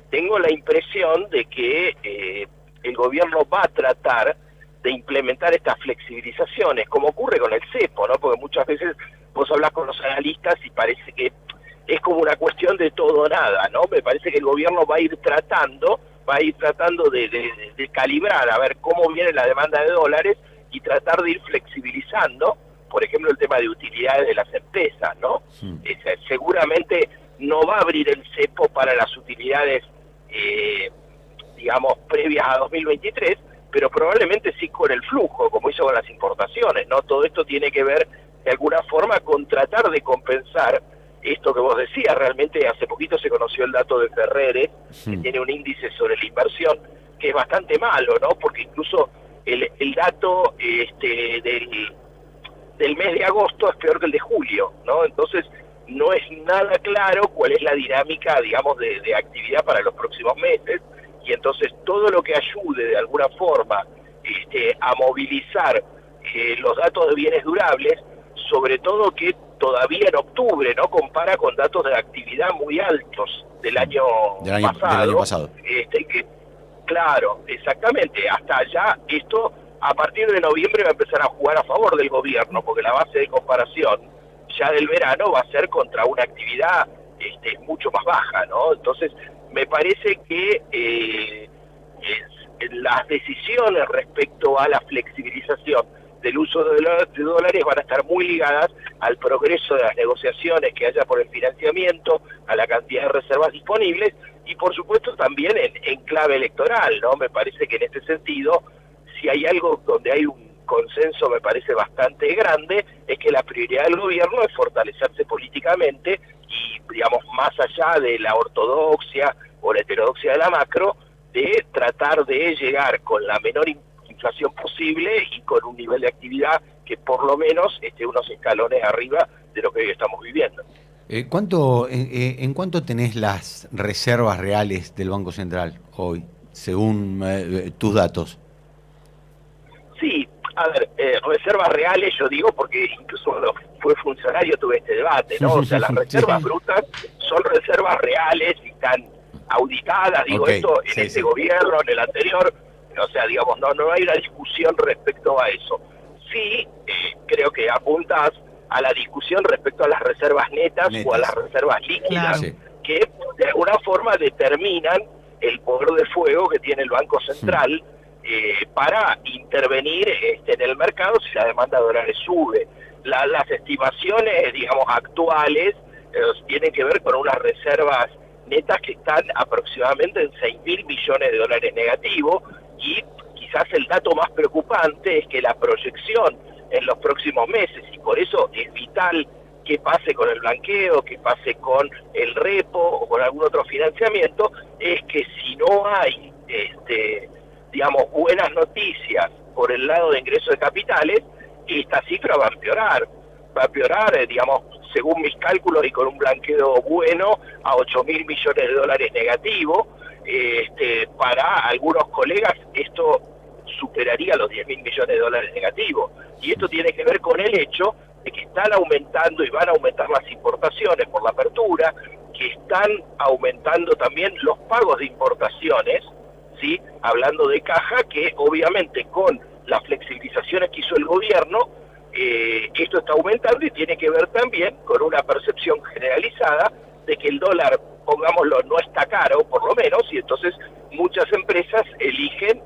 tengo la impresión de que el gobierno va a tratar de implementar estas flexibilizaciones, como ocurre con el cepo, ¿no? Porque muchas veces vos hablas con los analistas y parece que es como una cuestión de todo o nada, ¿no? Me parece que el gobierno va a ir tratando de calibrar, a ver cómo viene la demanda de dólares y tratar de ir flexibilizando, por ejemplo, el tema de utilidades de las empresas, ¿no? Seguramente no va a abrir el cepo para las utilidades, digamos, previas a 2023, pero probablemente sí con el flujo, como hizo con las importaciones, ¿no? Todo esto tiene que ver, de alguna forma, con tratar de compensar esto que vos decías. Realmente hace poquito se conoció el dato de Ferreres, que tiene un índice sobre la inversión que es bastante malo, ¿no? Porque incluso el dato del mes de agosto es peor que el de julio, ¿no? Entonces no es nada claro cuál es la dinámica, digamos, de actividad para los próximos meses, y entonces todo lo que ayude de alguna forma a movilizar los datos de bienes durables, sobre todo que todavía en octubre no compara con datos de actividad muy altos del año pasado. Claro, exactamente, hasta allá esto a partir de noviembre va a empezar a jugar a favor del gobierno, porque la base de comparación ya del verano va a ser contra una actividad mucho más baja, ¿no? Entonces me parece que las decisiones respecto a la flexibilización del uso de dólares van a estar muy ligadas al progreso de las negociaciones que haya por el financiamiento, a la cantidad de reservas disponibles y por supuesto también en clave electoral, ¿no? Me parece que en este sentido, si hay algo donde hay un consenso, me parece bastante grande, es que la prioridad del gobierno es fortalecerse políticamente y, digamos, más allá de la ortodoxia o la heterodoxia de la macro, de tratar de llegar con la menor inflación posible y con un nivel de actividad que por lo menos esté unos escalones arriba de lo que hoy estamos viviendo. ¿En cuánto tenés las reservas reales del Banco Central hoy, según tus datos? Sí, a ver, reservas reales yo digo porque incluso cuando fue funcionario tuve este debate, ¿no? O sea, las reservas brutas son reservas reales y están auditadas, digo, esto en este gobierno, en el anterior, o sea, digamos, no hay una discusión respecto a eso. Sí, creo que apuntas a la discusión respecto a las reservas netas o a las reservas líquidas, que de alguna forma determinan el poder de fuego que tiene el Banco Central para intervenir en el mercado si la demanda de dólares sube. Las estimaciones, digamos, actuales tienen que ver con unas reservas netas que están aproximadamente en 6.000 millones de dólares negativos, y quizás el dato más preocupante es que la proyección en los próximos meses, y por eso es vital que pase con el blanqueo, que pase con el repo o con algún otro financiamiento, es que si no hay, digamos, buenas noticias por el lado de ingreso de capitales, esta cifra va a empeorar, digamos, según mis cálculos y con un blanqueo bueno, a 8.000 millones de dólares negativo. Para algunos colegas esto superaría los 10.000 millones de dólares negativos, y esto tiene que ver con el hecho de que están aumentando y van a aumentar las importaciones por la apertura, que están aumentando también los pagos de importaciones, ¿sí? Hablando de caja, que obviamente con las flexibilizaciones que hizo el gobierno, esto está aumentando y tiene que ver también con una percepción generalizada de que el dólar, pongámoslo, no está caro, por lo menos, y entonces muchas empresas eligen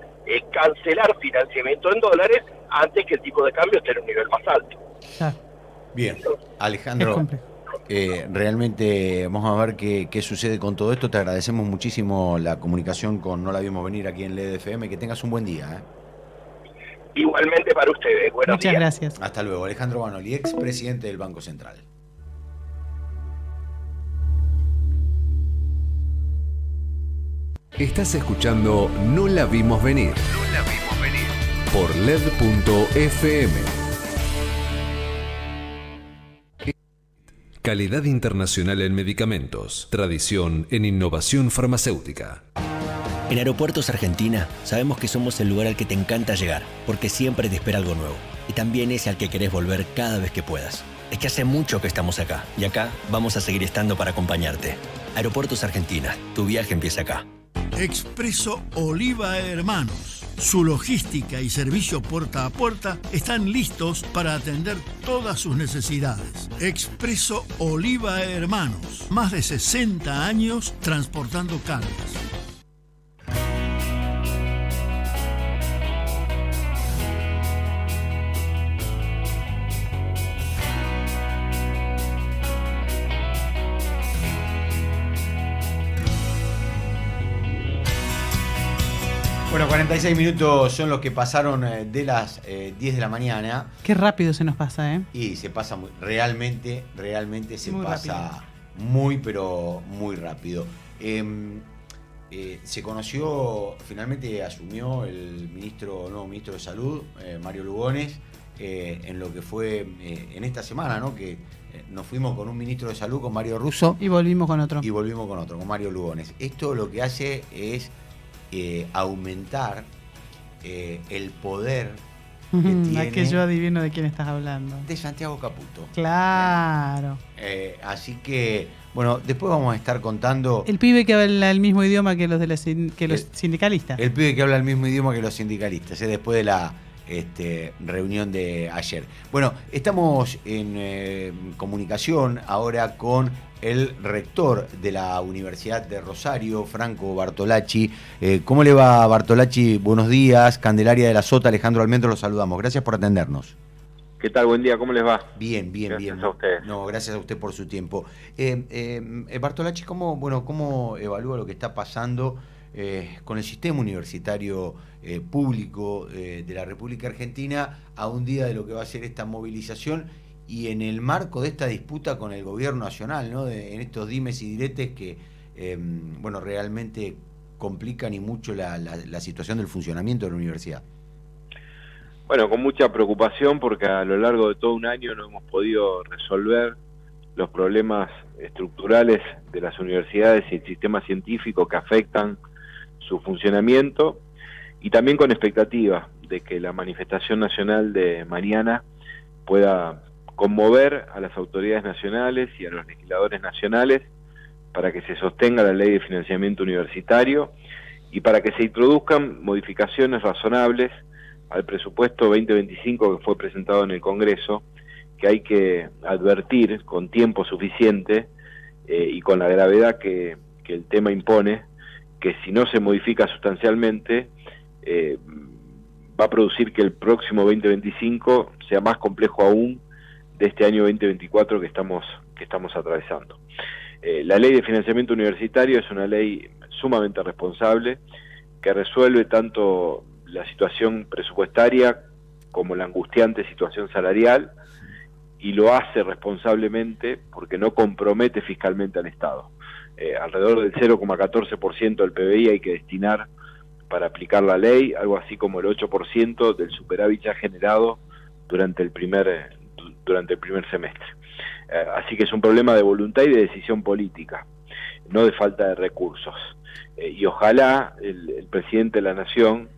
cancelar financiamiento en dólares antes que el tipo de cambio esté en un nivel más alto. Bien, Alejandro, realmente vamos a ver qué sucede con todo esto. Te agradecemos muchísimo la comunicación con No La Vimos Venir aquí en LED-FM. Que tengas un buen día. Igualmente para ustedes. Buenos Muchas días. gracias. Hasta luego. Alejandro Banoli, expresidente del Banco Central. Estás escuchando No La Vimos Venir. No La Vimos Venir. Por LED.fm. Calidad internacional en medicamentos. Tradición en innovación farmacéutica. En Aeropuertos Argentina sabemos que somos el lugar al que te encanta llegar, porque siempre te espera algo nuevo. Y también es al que querés volver cada vez que puedas. Es que hace mucho que estamos acá, y acá vamos a seguir estando para acompañarte. Aeropuertos Argentina, tu viaje empieza acá. Expreso Oliva Hermanos. Su logística y servicio puerta a puerta están listos para atender todas sus necesidades. Expreso Oliva Hermanos. Más de 60 años transportando cargas. Bueno, 46 minutos son los que pasaron de las 10 de la mañana. Qué rápido se nos pasa, ¿eh? Y se pasa realmente se muy pasa rápido. muy, pero muy rápido. Se conoció, finalmente asumió el nuevo ministro de Salud, Mario Lugones, en lo que fue en esta semana, ¿no? Que nos fuimos con un ministro de Salud, con Mario Russo. Y volvimos con otro. Y volvimos con otro, con Mario Lugones. Esto lo que hace es aumentar el poder que tiene Que yo adivino de quién estás hablando. de Santiago Caputo. Claro. Así que, bueno, después vamos a estar contando. El pibe que habla el mismo idioma que los los sindicalistas. El pibe que habla el mismo idioma que los sindicalistas, después de la reunión de ayer. Bueno, estamos en comunicación ahora con el rector de la Universidad de Rosario, Franco Bartolacci. ¿Cómo le va, Bartolacci? Buenos días. Candelaria de la Sota, Alejandro Almendro, los saludamos. Gracias por atendernos. ¿Qué tal? Buen día, ¿cómo les va? Bien. Gracias a ustedes. No, gracias a usted por su tiempo. Bartolacci, ¿cómo evalúa lo que está pasando con el sistema universitario público de la República Argentina a un día de lo que va a ser esta movilización y en el marco de esta disputa con el gobierno nacional, ¿no? En estos dimes y diretes que realmente complican y mucho la situación del funcionamiento de la universidad? Bueno, con mucha preocupación porque a lo largo de todo un año no hemos podido resolver los problemas estructurales de las universidades y el sistema científico que afectan su funcionamiento, y también con expectativa de que la manifestación nacional de mañana pueda conmover a las autoridades nacionales y a los legisladores nacionales para que se sostenga la ley de financiamiento universitario y para que se introduzcan modificaciones razonables al presupuesto 2025 que fue presentado en el Congreso, que hay que advertir con tiempo suficiente y con la gravedad que el tema impone, que si no se modifica sustancialmente va a producir que el próximo 2025 sea más complejo aún de este año 2024 que estamos atravesando. La ley de financiamiento universitario es una ley sumamente responsable que resuelve tanto la situación presupuestaria como la angustiante situación salarial, y lo hace responsablemente porque no compromete fiscalmente al Estado. Alrededor del 0,14% del PBI hay que destinar para aplicar la ley, algo así como el 8% del superávit ya generado durante el primer semestre. Así que es un problema de voluntad y de decisión política, no de falta de recursos. Y ojalá el presidente de la Nación,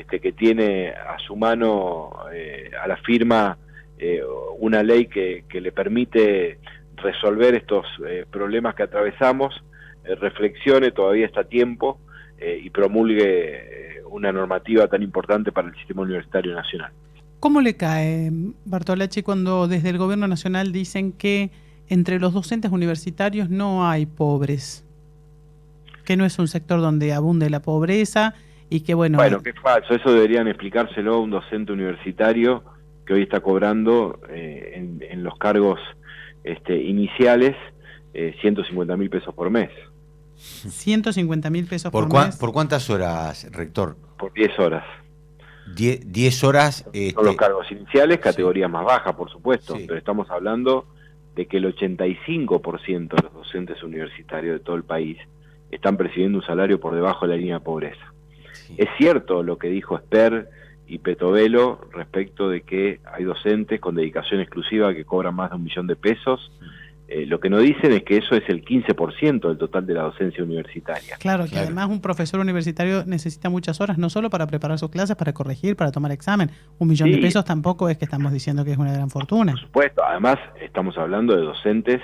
que tiene a su mano a la firma una ley que le permite resolver estos problemas que atravesamos, reflexione, todavía está a tiempo, y promulgue una normativa tan importante para el sistema universitario nacional. ¿Cómo le cae, Bartolacci, cuando desde el gobierno nacional dicen que entre los docentes universitarios no hay pobres? Que no es un sector donde abunde la pobreza y que, bueno... Bueno, que es falso. Eso deberían explicárselo a un docente universitario que hoy está cobrando en los cargos iniciales 150.000 pesos por mes. 150.000 pesos por mes. ¿Por cuántas horas, rector? Por 10 horas. 10 horas. Son los cargos iniciales, categoría más baja, por supuesto, Sí. pero estamos hablando de que el 85% de los docentes universitarios de todo el país están percibiendo un salario por debajo de la línea de pobreza. Sí. Es cierto lo que dijo Esper y Petovelo respecto de que hay docentes con dedicación exclusiva que cobran más de 1 millón de pesos. Lo que no dicen es que eso es el 15% del total de la docencia universitaria. Claro, que además un profesor universitario necesita muchas horas, no solo para preparar sus clases, para corregir, para tomar examen. 1 millón de pesos tampoco es que estamos diciendo que es una gran fortuna. Por supuesto, además estamos hablando de docentes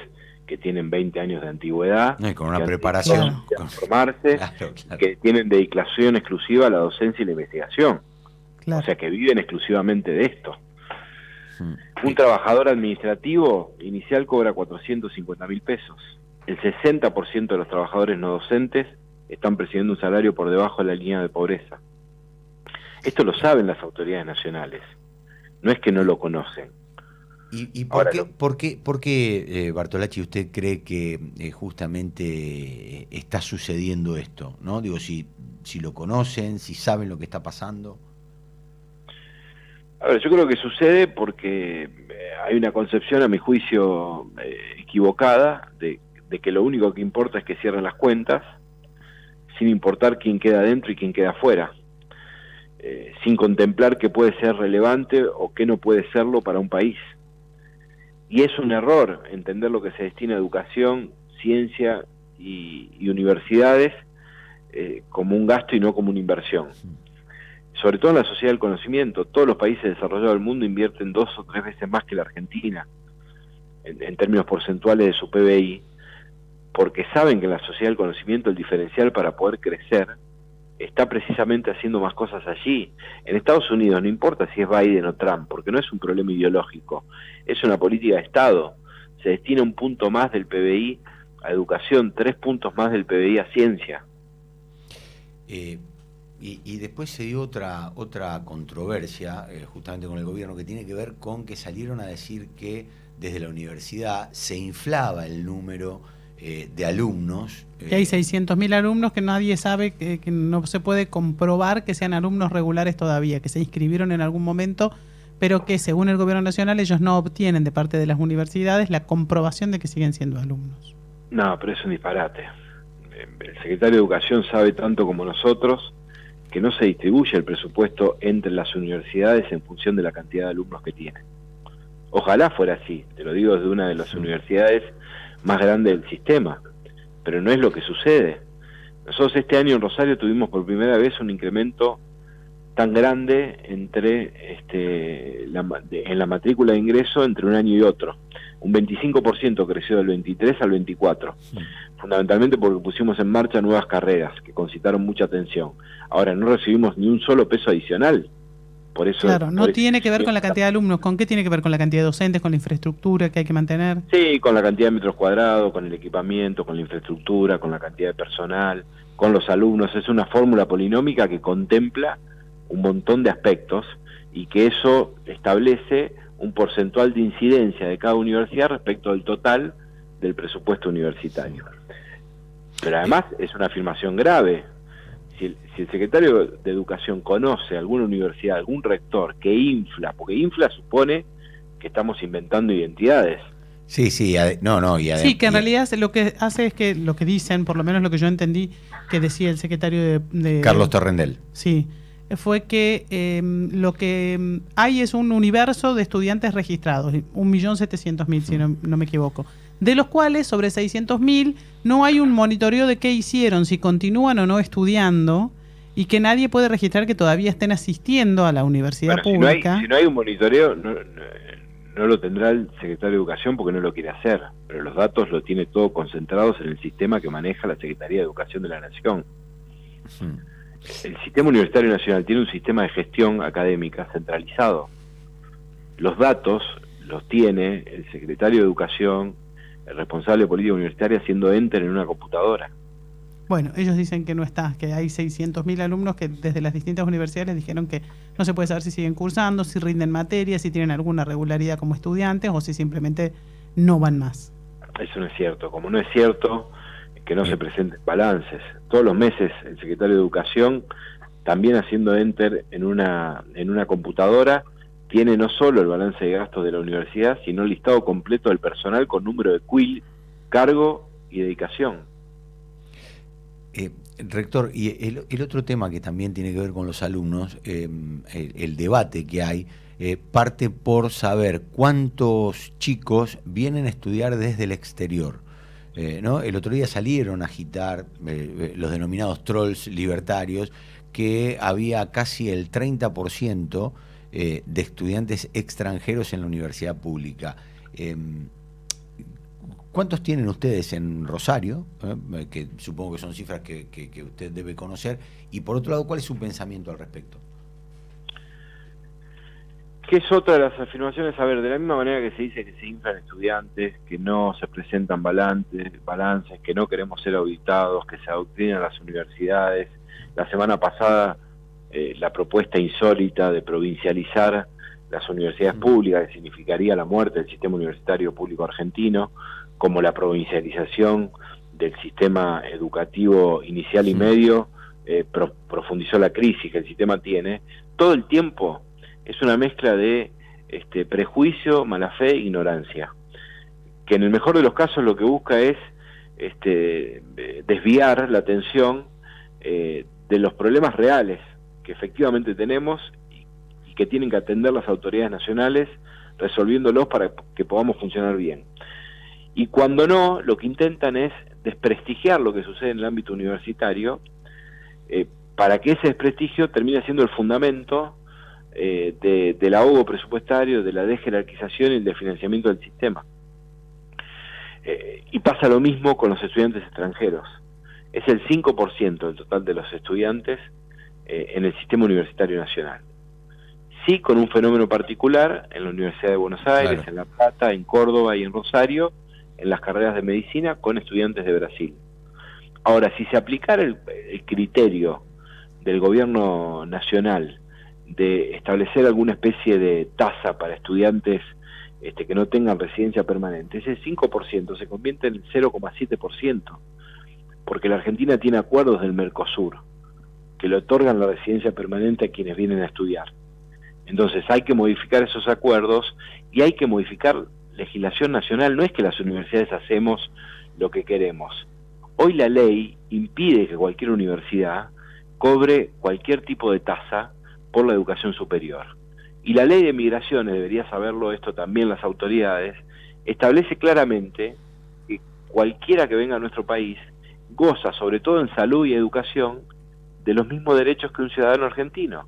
que tienen 20 años de antigüedad, No, y con una que preparación. han formarse, Claro. que tienen dedicación exclusiva a la docencia y la investigación. Claro. O sea, que viven exclusivamente de esto. Un trabajador administrativo inicial cobra 450.000 pesos. El 60% de los trabajadores no docentes están percibiendo un salario por debajo de la línea de pobreza. Esto lo saben las autoridades nacionales. No es que no lo conocen. ¿Y Ahora, por qué, Bartolacci, usted cree que justamente está sucediendo esto? ¿No? Digo, si lo conocen, si saben lo que está pasando. A ver, yo creo que sucede porque hay una concepción, a mi juicio, equivocada de que lo único que importa es que cierren las cuentas, sin importar quién queda adentro y quién queda afuera, sin contemplar qué puede ser relevante o qué no puede serlo para un país. Y es un error entender lo que se destina a educación, ciencia y universidades como un gasto y no como una inversión. Sobre todo en la sociedad del conocimiento, todos los países desarrollados del mundo invierten 2 o 3 veces más que la Argentina, en términos porcentuales de su PBI, porque saben que en la sociedad del conocimiento el diferencial para poder crecer está precisamente haciendo más cosas allí. En Estados Unidos no importa si es Biden o Trump, porque no es un problema ideológico, es una política de Estado. Se destina 1 punto más del PBI a educación, 3 puntos más del PBI a ciencia. Y después se dio otra controversia, justamente con el gobierno, que tiene que ver con que salieron a decir que desde la universidad se inflaba el número de alumnos. Que hay 600.000 alumnos que nadie sabe, que no se puede comprobar que sean alumnos regulares todavía, que se inscribieron en algún momento, pero que según el gobierno nacional ellos no obtienen de parte de las universidades la comprobación de que siguen siendo alumnos. No, pero es un disparate. El secretario de Educación sabe tanto como nosotros que no se distribuye el presupuesto entre las universidades en función de la cantidad de alumnos que tienen. Ojalá fuera así, te lo digo desde una de las universidades más grandes del sistema, pero no es lo que sucede. Nosotros este año en Rosario tuvimos por primera vez un incremento tan grande en la matrícula de ingreso entre un año y otro. Un 25% creció del 23 al 24, fundamentalmente porque pusimos en marcha nuevas carreras que concitaron mucha atención. Ahora no recibimos ni un solo peso adicional. Por eso, claro, no tiene que ver con la cantidad de alumnos. ¿Con qué tiene que ver? ¿Con la cantidad de docentes, con la infraestructura que hay que mantener? Sí, con la cantidad de metros cuadrados, con el equipamiento, con la infraestructura, con la cantidad de personal, con los alumnos. Es una fórmula polinómica que contempla un montón de aspectos y que eso establece un porcentual de incidencia de cada universidad respecto del total del presupuesto universitario. Pero además es una afirmación grave. Si el secretario de Educación conoce alguna universidad, algún rector que infla, porque infla supone que estamos inventando identidades. Sí, sí, sí, que en realidad lo que hace es que lo que dicen, por lo menos lo que yo entendí que decía el secretario de Carlos Torrendel. Sí, fue que lo que hay es un universo de estudiantes registrados, 1.700.000 si no me equivoco, de los cuales sobre 600.000 no hay un monitoreo de qué hicieron, si continúan o no estudiando, y que nadie puede registrar que todavía estén asistiendo a la universidad pública. Si no hay un monitoreo, no lo tendrá el secretario de Educación porque no lo quiere hacer, pero los datos lo tiene todo concentrados en el sistema que maneja la Secretaría de Educación de la Nación. El sistema universitario nacional tiene un sistema de gestión académica centralizado. Los datos los tiene el secretario de Educación, el responsable de política universitaria, haciendo enter en una computadora. Bueno, ellos dicen que no está, que hay 600.000 alumnos que desde las distintas universidades les dijeron que no se puede saber si siguen cursando, si rinden materias, si tienen alguna regularidad como estudiantes o si simplemente no van más. Eso no es cierto. Como no es cierto que no se presenten balances. Todos los meses el secretario de Educación, también haciendo enter en una computadora, tiene no solo el balance de gastos de la universidad, sino el listado completo del personal con número de CUIL, cargo y dedicación. Rector, y el otro tema que también tiene que ver con los alumnos, el debate que hay, parte por saber cuántos chicos vienen a estudiar desde el exterior. ¿No? El otro día salieron a agitar los denominados trolls libertarios, que había casi el 30% de estudiantes extranjeros en la universidad pública. ¿Cuántos tienen ustedes en Rosario? Que supongo que son cifras que usted debe conocer. Y por otro lado, ¿cuál es su pensamiento al respecto? Que es otra de las afirmaciones, a ver, de la misma manera que se dice que se inflan estudiantes, que no se presentan balances, que no queremos ser auditados, que se adoctrinan las universidades. La semana pasada, la propuesta insólita de provincializar las universidades públicas, que significaría la muerte del sistema universitario público argentino, como la provincialización del sistema educativo inicial y medio, profundizó la crisis que el sistema tiene. Todo el tiempo es una mezcla de prejuicio, mala fe e ignorancia, que en el mejor de los casos lo que busca es desviar la atención de los problemas reales que efectivamente tenemos y que tienen que atender las autoridades nacionales, resolviéndolos para que podamos funcionar bien. Y cuando no, lo que intentan es desprestigiar lo que sucede en el ámbito universitario, para que ese desprestigio termine siendo el fundamento del ahogo presupuestario, de la desjerarquización y el desfinanciamiento del sistema. Y pasa lo mismo con los estudiantes extranjeros. Es el 5% del total de los estudiantes en el sistema universitario nacional. Sí, con un fenómeno particular en la Universidad de Buenos Aires, claro, en La Plata, en Córdoba y en Rosario, en las carreras de medicina, con estudiantes de Brasil. Ahora, si se aplicara el criterio del gobierno nacional de establecer alguna especie de tasa para estudiantes que no tengan residencia permanente, ese 5% se convierte en el 0,7%, porque la Argentina tiene acuerdos del Mercosur que le otorgan la residencia permanente a quienes vienen a estudiar. Entonces hay que modificar esos acuerdos y hay que modificar legislación nacional. No es que las universidades hacemos lo que queremos. Hoy la ley impide que cualquier universidad cobre cualquier tipo de tasa por la educación superior. Y la ley de migraciones, debería saberlo esto también las autoridades, establece claramente que cualquiera que venga a nuestro país goza, sobre todo en salud y educación, de los mismos derechos que un ciudadano argentino.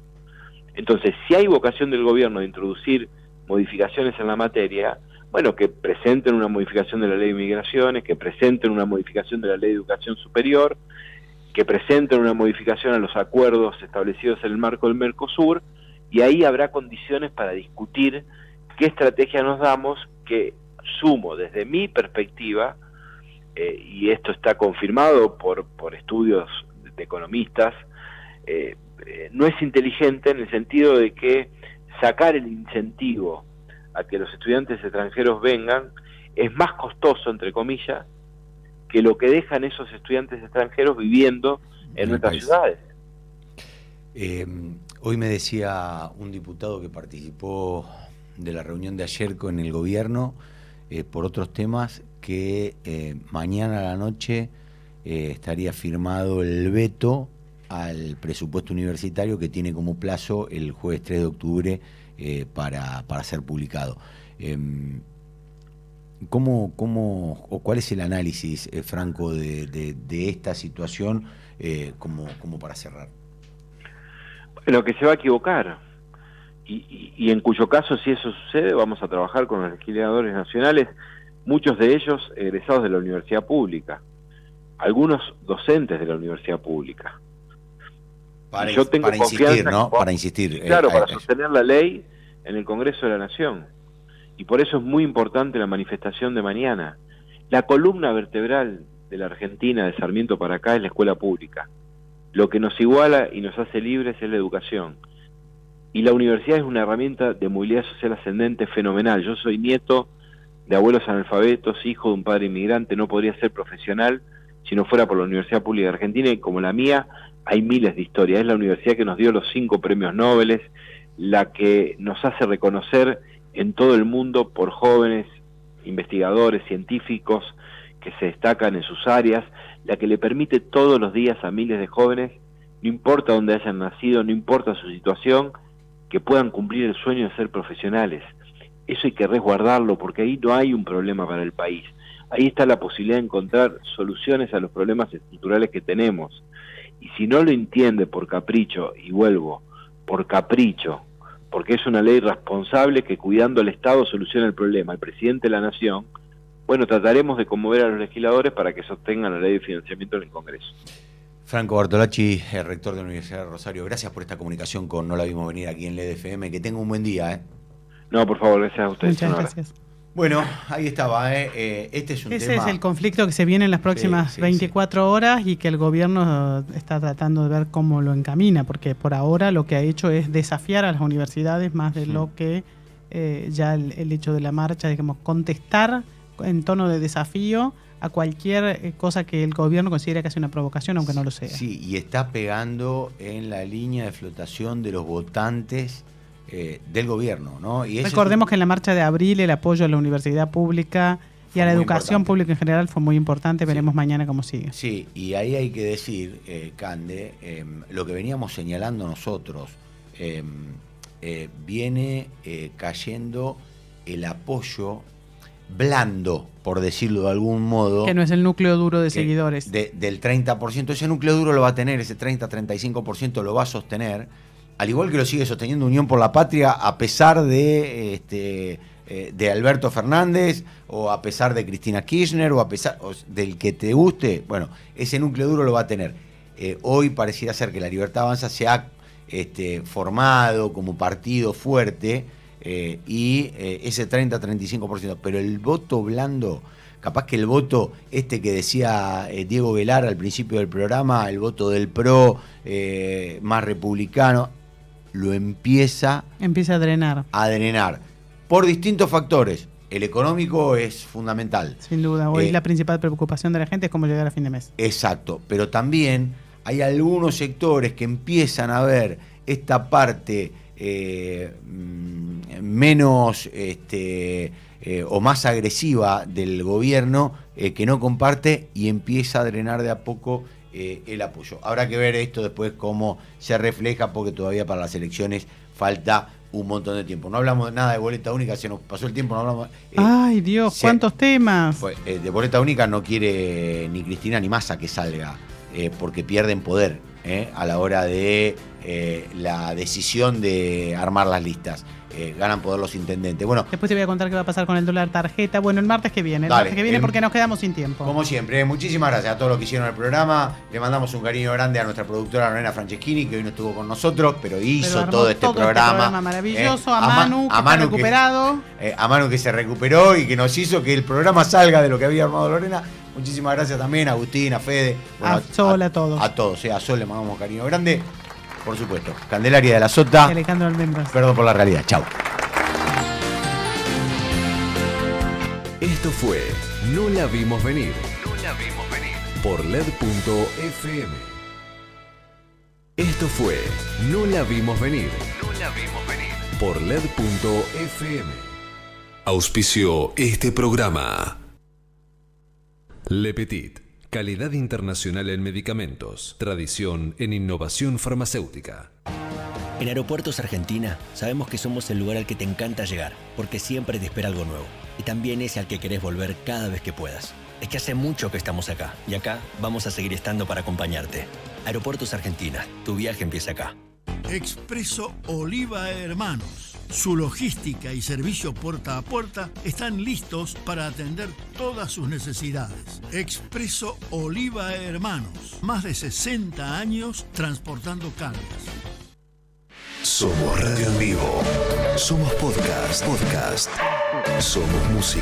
Entonces, si hay vocación del gobierno de introducir modificaciones en la materia, bueno, que presenten una modificación de la ley de migraciones, que presenten una modificación de la ley de educación superior, que presenten una modificación a los acuerdos establecidos en el marco del Mercosur, y ahí habrá condiciones para discutir qué estrategia nos damos, que sumo desde mi perspectiva, y esto está confirmado por estudios de economistas, no es inteligente en el sentido de que sacar el incentivo a que los estudiantes extranjeros vengan es más costoso, entre comillas, que lo que dejan esos estudiantes extranjeros viviendo en nuestras ciudades. Hoy me decía un diputado que participó de la reunión de ayer con el gobierno por otros temas que mañana a la noche estaría firmado el veto al presupuesto universitario, que tiene como plazo el jueves 3 de octubre para ser publicado. ¿Cuál es el análisis, Franco, de esta situación como para cerrar? Bueno, que se va a equivocar, y en cuyo caso, si eso sucede, vamos a trabajar con los legisladores nacionales, muchos de ellos egresados de la universidad pública, algunos docentes de la universidad pública, Para, yo tengo para confianza insistir, ¿no? que, Para insistir. Claro, para sostener la ley en el Congreso de la Nación. Y por eso es muy importante la manifestación de mañana. La columna vertebral de la Argentina, de Sarmiento para acá, es la escuela pública. Lo que nos iguala y nos hace libres es la educación. Y la universidad es una herramienta de movilidad social ascendente fenomenal. Yo soy nieto de abuelos analfabetos, hijo de un padre inmigrante, no podría ser profesional si no fuera por la Universidad Pública de Argentina, y como la mía hay miles de historias. Es la universidad que nos dio los 5 premios Nobel, la que nos hace reconocer en todo el mundo por jóvenes investigadores, científicos que se destacan en sus áreas, la que le permite todos los días a miles de jóvenes, no importa dónde hayan nacido, no importa su situación, que puedan cumplir el sueño de ser profesionales. Eso hay que resguardarlo, porque ahí no hay un problema para el país. Ahí está la posibilidad de encontrar soluciones a los problemas estructurales que tenemos. Y si no lo entiende por capricho, y vuelvo, por capricho, porque es una ley responsable que cuidando al Estado soluciona el problema, el presidente de la Nación, bueno, trataremos de conmover a los legisladores para que sostengan la ley de financiamiento en el Congreso. Franco Bartolacci, rector de la Universidad de Rosario, gracias por esta comunicación con No la vimos venir aquí en LED.fm. Que tenga un buen día. No, por favor, gracias a ustedes. Muchas gracias. Bueno, ahí estaba. Este es un tema... Ese es el conflicto que se viene en las próximas 24 horas y que el gobierno está tratando de ver cómo lo encamina, porque por ahora lo que ha hecho es desafiar a las universidades más de lo que ya el hecho de la marcha, digamos, contestar en tono de desafío a cualquier cosa que el gobierno considera que hace una provocación, aunque no lo sea. Sí, y está pegando en la línea de flotación de los votantes del gobierno, ¿no? Y recordemos que en la marcha de abril el apoyo a la universidad pública y a la educación pública en general fue muy importante. Veremos mañana cómo sigue. Sí, y ahí hay que decir, Cande, lo que veníamos señalando nosotros, viene cayendo el apoyo blando, por decirlo de algún modo. Que no es el núcleo duro de seguidores. Del 30%. Ese núcleo duro lo va a tener, ese 30-35% lo va a sostener, al igual que lo sigue sosteniendo Unión por la Patria, a pesar de Alberto Fernández, o a pesar de Cristina Kirchner, o a pesar del que te guste. Bueno, ese núcleo duro lo va a tener. Hoy pareciera ser que La Libertad Avanza se ha formado como partido fuerte, y ese 30-35%, pero el voto blando, capaz que el voto que decía Diego Velar al principio del programa, el voto del PRO, más republicano, lo empieza a drenar por distintos factores. El económico es fundamental, sin duda. Hoy la principal preocupación de la gente es cómo llegar a fin de mes. Exacto, pero también hay algunos sectores que empiezan a ver esta parte menos o más agresiva del gobierno, que no comparte, y empieza a drenar de a poco el apoyo. Habrá que ver esto después cómo se refleja, porque todavía para las elecciones falta un montón de tiempo. No hablamos nada de boleta única, se nos pasó el tiempo, no hablamos. Ay, Dios, cuántos temas. De boleta única no quiere ni Cristina ni Massa que salga, porque pierden poder a la hora de la decisión de armar las listas. Ganan poder los intendentes. Bueno, después te voy a contar qué va a pasar con el dólar tarjeta. Bueno, el martes que viene. Porque nos quedamos sin tiempo. Como siempre, muchísimas gracias a todos los que hicieron el programa. Le mandamos un cariño grande a nuestra productora Lorena Franceschini, que hoy no estuvo con nosotros, pero hizo todo este programa maravilloso. A Manu, que está recuperado. A Manu, que se recuperó y que nos hizo que el programa salga de lo que había armado Lorena. Muchísimas gracias también a Agustín, a Fede. Bueno, a Sol, a todos. A todos, a Sol le mandamos un cariño grande. Por supuesto, Candelaria de la Sota. Alejandro Almendras. Perdón por la realidad. Chau. Esto fue No la vimos venir. Por LED.fm. Esto fue No la vimos venir. Por LED.fm. Auspició este programa. Le Petit. Calidad internacional en medicamentos. Tradición en innovación farmacéutica. En Aeropuertos Argentina sabemos que somos el lugar al que te encanta llegar, porque siempre te espera algo nuevo. Y también ese al que querés volver cada vez que puedas. Es que hace mucho que estamos acá, y acá vamos a seguir estando para acompañarte. Aeropuertos Argentina, tu viaje empieza acá. Expreso Oliva Hermanos. Su logística y servicio puerta a puerta están listos para atender todas sus necesidades. Expreso Oliva Hermanos, más de 60 años transportando cargas. Somos radio en vivo. Somos podcast. Somos música.